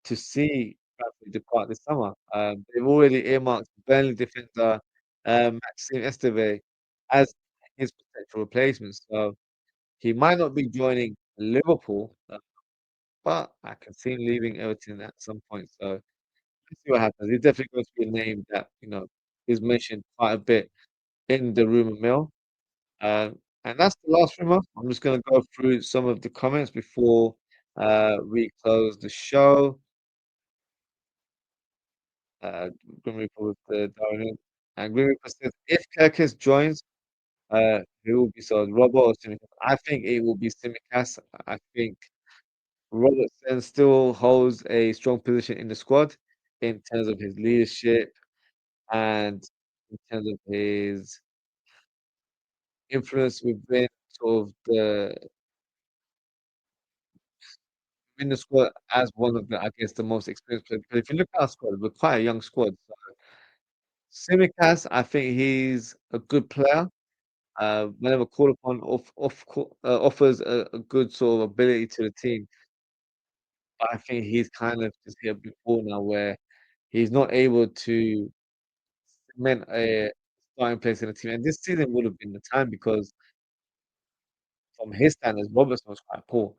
to see Bradford depart this summer. They've already earmarked Burnley defender Maxime Esteve as his potential replacement. So he might not be joining Liverpool, but I can see him leaving Everton at some point. So let's see what happens. He's definitely going to be a name that is mentioned quite a bit in the rumor mill. And that's the last rumor. I'm just going to go through some of the comments before we close the show. Grim Reaper with the Darwin. And Grim Reaper says, if Kirkis joins, who will be sold, Robert or Simicast? I think it will be Simicast. I think Robertson still holds a strong position in the squad in terms of his leadership and in terms of his influence sort of the within the squad as one of I guess, the most experienced players. Because if you look at our squad, we're quite a young squad. So Simicast, I think he's a good player. Whenever called upon, offers a good sort of ability to the team. But I think he's kind of just hit a before now where he's not able to cement a starting place in the team. And this season would have been the time because from his standards, Robertson was quite poor,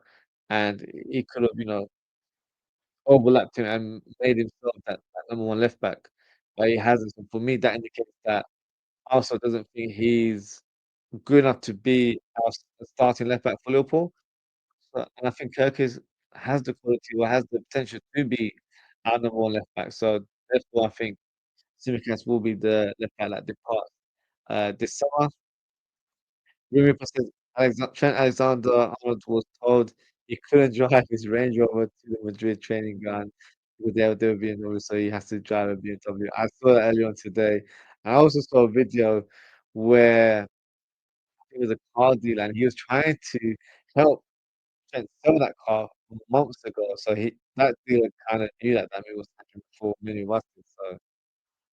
and he could have, overlapped him and made himself that number one left back, but he hasn't. So for me, that indicates that Arsenal doesn't think he's good enough to be our starting left back for Liverpool. And I think Kirkis has the quality or has the potential to be our number one left back. So therefore, I think Tsimikas will be the left back that departs this summer. Rui says Trent Alexander-Arnold was told he couldn't drive his Range Rover to the Madrid training ground because they were being ordered, so he has to drive a BMW. I saw that earlier on today. I also saw a video where it was a car dealer and he was trying to help Trent sell that car months ago. So that dealer kind of knew that man was happening before Mini Busted. So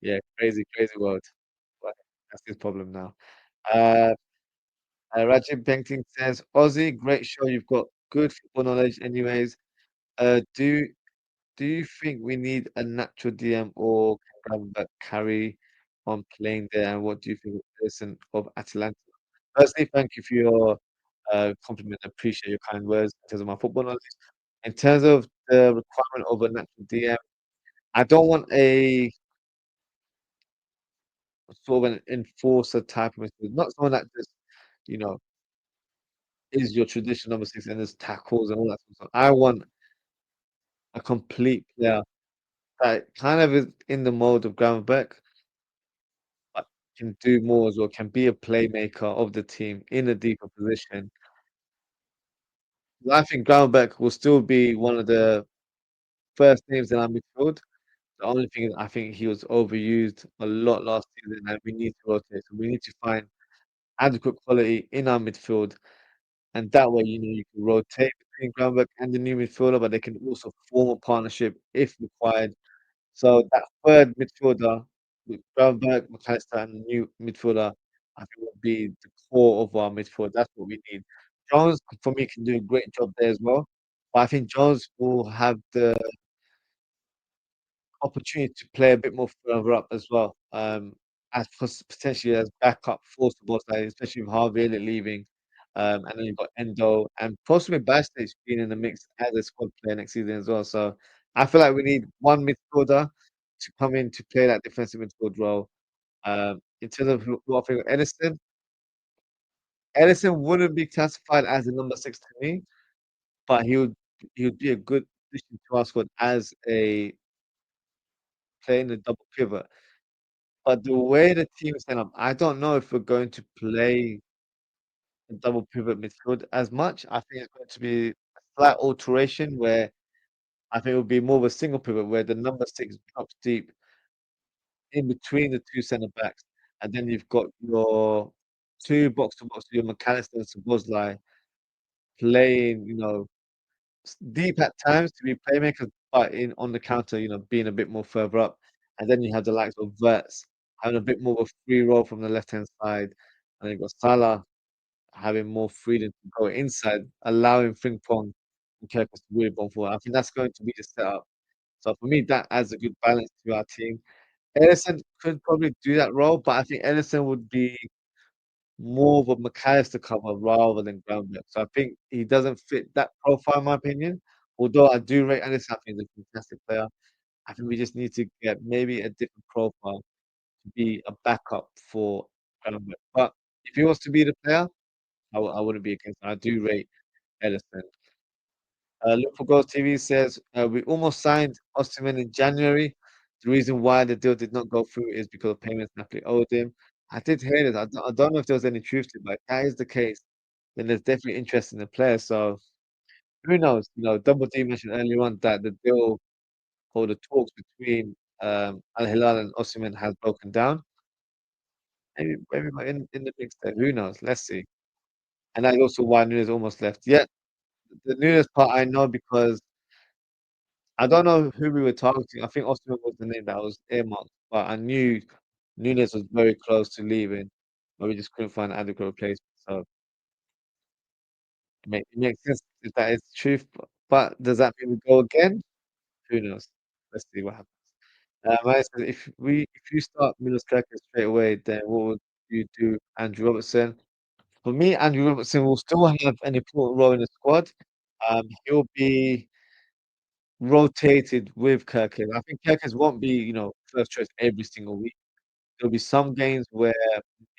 yeah, crazy, crazy world. But that's his problem now. Uh, Rajib Painting says, Aussie, great show. You've got good football knowledge, anyways. Uh, do do you think we need a natural DM or can Gravenberch carry on playing there? And what do you think of Ederson of Atalanta? Firstly, thank you for your compliment. I appreciate your kind words in terms of my football knowledge. In terms of the requirement of a natural DM, I don't want a sort of an enforcer type of midfielder, not someone that just, you know, is your traditional number six and just tackles and all that sort of stuff. I want a complete player that kind of is in the mode of Gravenberch, but can do more as well, can be a playmaker of the team in a deeper position. I think Gravenberch will still be one of the first names in our midfield. The only thing is I think he was overused a lot last season, and we need to rotate. So we need to find adequate quality in our midfield, and that way, you can rotate between Gravenberch and the new midfielder, but they can also form a partnership if required. So that third midfielder with Gravenberch, McAllister, and the new midfielder, I think will be the core of our midfield. That's what we need. Jones, for me, can do a great job there as well. But I think Jones will have the opportunity to play a bit more further up as well, as potentially as backup for Szoboszlai, especially with Harvey Elliott leaving. And then you've got Endo and possibly Bastich being in the mix as a squad player next season as well. So I feel like we need one midfielder to come in to play that defensive midfield role. In terms of what I think of Edison wouldn't be classified as a number six to me, but he would be a good addition to our squad as a playing a double pivot. But the way the team is set up, I don't know if we're going to play a double pivot midfield as much. I think it's going to be a slight alteration where I think it will be more of a single pivot where the number six drops deep in between the two centre backs, and then you've got your two box to box, your McAllister and Szoboszlai playing, deep at times to be playmakers, but in on the counter, being a bit more further up. And then you have the likes of Wirtz having a bit more of a free roll from the left-hand side. And you've got Salah having more freedom to go inside, allowing Frimpong and Kirkus to really bomb forward. I think that's going to be the setup. So for me, that adds a good balance to our team. Ederson could probably do that role, but I think Ederson would be more of a McAllister cover rather than Groundwork. So I think he doesn't fit that profile, in my opinion. Although I do rate Ederson, I think he's a fantastic player. I think we just need to get maybe a different profile to be a backup for Groundwork. But if he was to be the player, I wouldn't be against him. I do rate Ederson. Look for Goals TV says we almost signed Osimhen in January. The reason why the deal did not go through is because of payments Napoli owed him. I did hear this. I don't know if there was any truth to it, but if that is the case, then there's definitely interest in the player. So who knows? Double D mentioned earlier on that the deal or the talks between Al Hilal and Osimhen has broken down. Maybe we're in the mix there. Who knows? Let's see. And that's also why Nunes almost left. Yeah, the Nunes part I know because I don't know who we were targeting. I think Osimhen was the name that was earmarked, but I knew Nunes was very close to leaving, but we just couldn't find an adequate replacement. So it makes sense if that is the truth. But does that mean we go again? Who knows? Let's see what happens. Maya says, if you start Milos Kerkez straight away, then what would you do, Andrew Robertson? For me, Andrew Robertson will still have an important role in the squad. He'll be rotated with Kerkez. I think Kerkez won't be, first choice every single week. There'll be some games where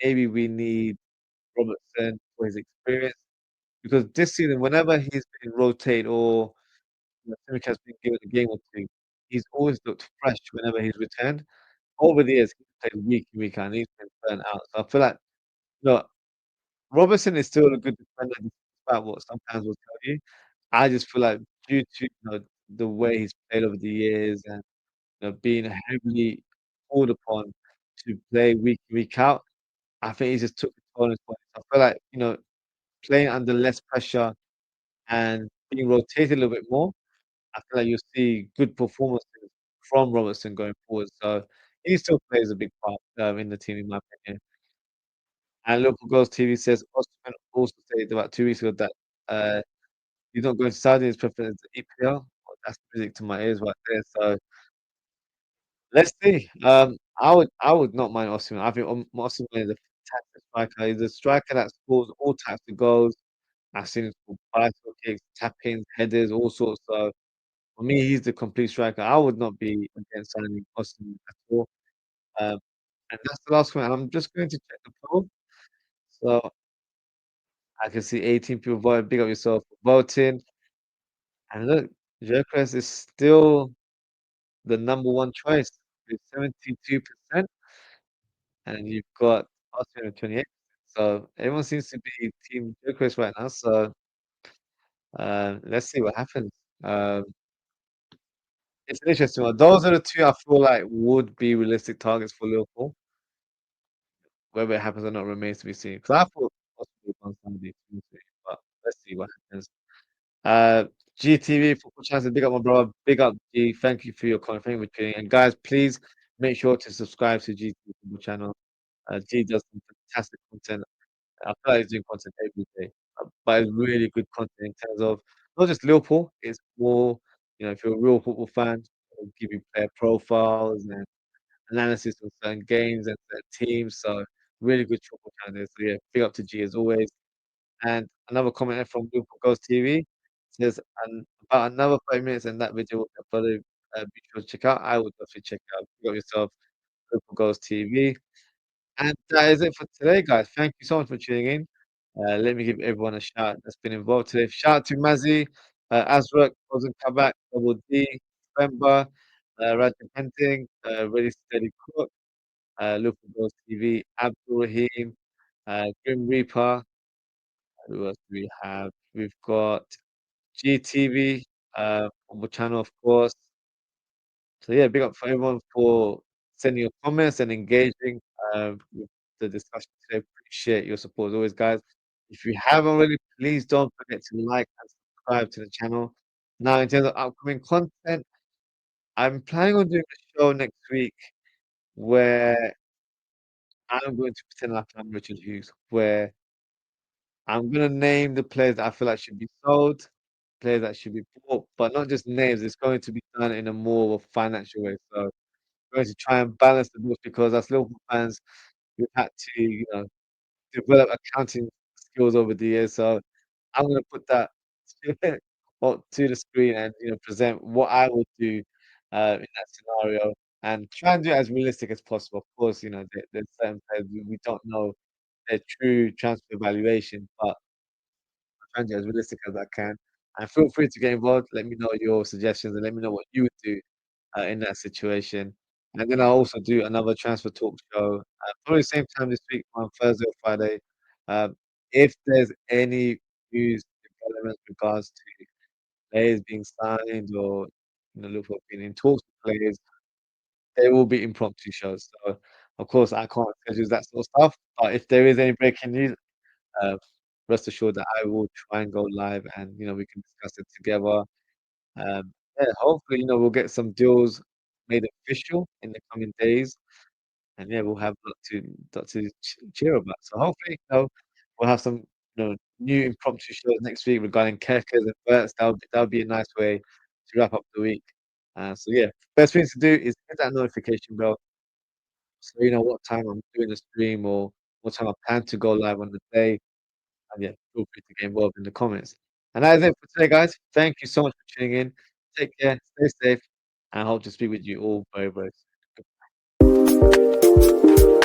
maybe we need Robertson for his experience because this season, whenever he's been rotated or Simic has been given a game or two, he's always looked fresh whenever he's returned. Over the years, he's played week in, week out, and he's been burnt out. So I feel like, you know, Robertson is still a good defender despite what some fans will tell you. I just feel like due to the way he's played over the years and being heavily called upon to play week in, week out, I think he just took the toll on his body. I feel like, playing under less pressure and being rotated a little bit more, I feel like you'll see good performances from Robertson going forward. So he still plays a big part in the team, in my opinion. And Liverpool Goals TV says Osimhen also said about 2 weeks ago that he's not going to Saudi. His preference is EPL. Well, that's music to my ears right there. So let's see. I would not mind Osimhen. I think Osimhen is a fantastic striker. He's a striker that scores all types of goals. I've seen him score bicycle kicks, tap-ins, headers, all sorts. So for me, he's the complete striker. I would not be against signing Osimhen at all. Um, and that's the last one. And I'm just going to check the poll. So I can see 18 people voted. Big up yourself for voting. And look, Gyökeres is still the number one choice with 72%, and you've got Austria with 28%. So everyone seems to be Team Gyökeres right now. So let's see what happens. Um, it's an interesting one. Those are the two I feel like would be realistic targets for Liverpool. Whether it happens or not remains to be seen. Because I thought possibly on Sunday, but let's see what happens. Uh, GTV Football Channel, big up my brother, big up G. Thank you for your comment. Thank you for tuning in. And guys, please make sure to subscribe to GTV Football Channel. G does some fantastic content. I feel like he's doing content every day, but it's really good content in terms of not just Liverpool. It's more, if you're a real football fan, it'll give you player profiles and analysis of certain games and certain teams. So really good football channel. So yeah, big up to G as always. And another comment from Liverpool Goals TV says, about another 5 minutes and that video will be uploaded. Be sure to check out. I would definitely check out. Big up yourself, Liverpool Goals TV. And that is it for today, guys. Thank you so much for tuning in. Let me give everyone a shout that's been involved today. Shout out to Mazzy, Azrak, Ozan Kabak, Double D, Bemba, Raja Penting, Ready Steady Cook, Liverpool Goals TV, Abdul Rahim, Grim Reaper. Who else do we have? We've got GTV, on the channel, of course. So yeah, big up for everyone for sending your comments and engaging with the discussion today. Appreciate your support as always, guys. If you haven't already, please don't forget to like and subscribe to the channel. Now, in terms of upcoming content, I'm planning on doing a show next week where I'm going to pretend like I'm Richard Hughes, where I'm gonna name the players that I feel like should be sold, players that should be bought, but not just names. It's going to be done in a more of a financial way. So going to try and balance the books because as Liverpool fans, we've had to, develop accounting skills over the years. So I'm gonna put that to the screen and present what I would do in that scenario and try and do it as realistic as possible. Of course, there's certain players we don't know their true transfer valuation, but trying to be as realistic as I can. And feel free to get involved. Let me know your suggestions and let me know what you would do in that situation. And then I'll also do another transfer talk show probably same time this week on Thursday or Friday. Um, if there's any news developments regards to players being signed or Liverpool being in talks with players, there will be impromptu shows. So of course I can't schedule that sort of stuff. But if there is any breaking news, uh, rest assured that I will try and go live and we can discuss it together. Yeah, hopefully we'll get some deals made official in the coming days, and yeah, we'll have a lot to cheer about. So hopefully, we'll have some new impromptu shows next week regarding Kekas and Verts. That'll be a nice way to wrap up the week. So yeah, best thing to do is hit that notification bell so you know what time I'm doing the stream or what time I plan to go live on the day. And yeah, feel free to get involved in the comments. And that is it for today, guys. Thank you so much for tuning in. Take care, stay safe, and I hope to speak with you all very, very soon.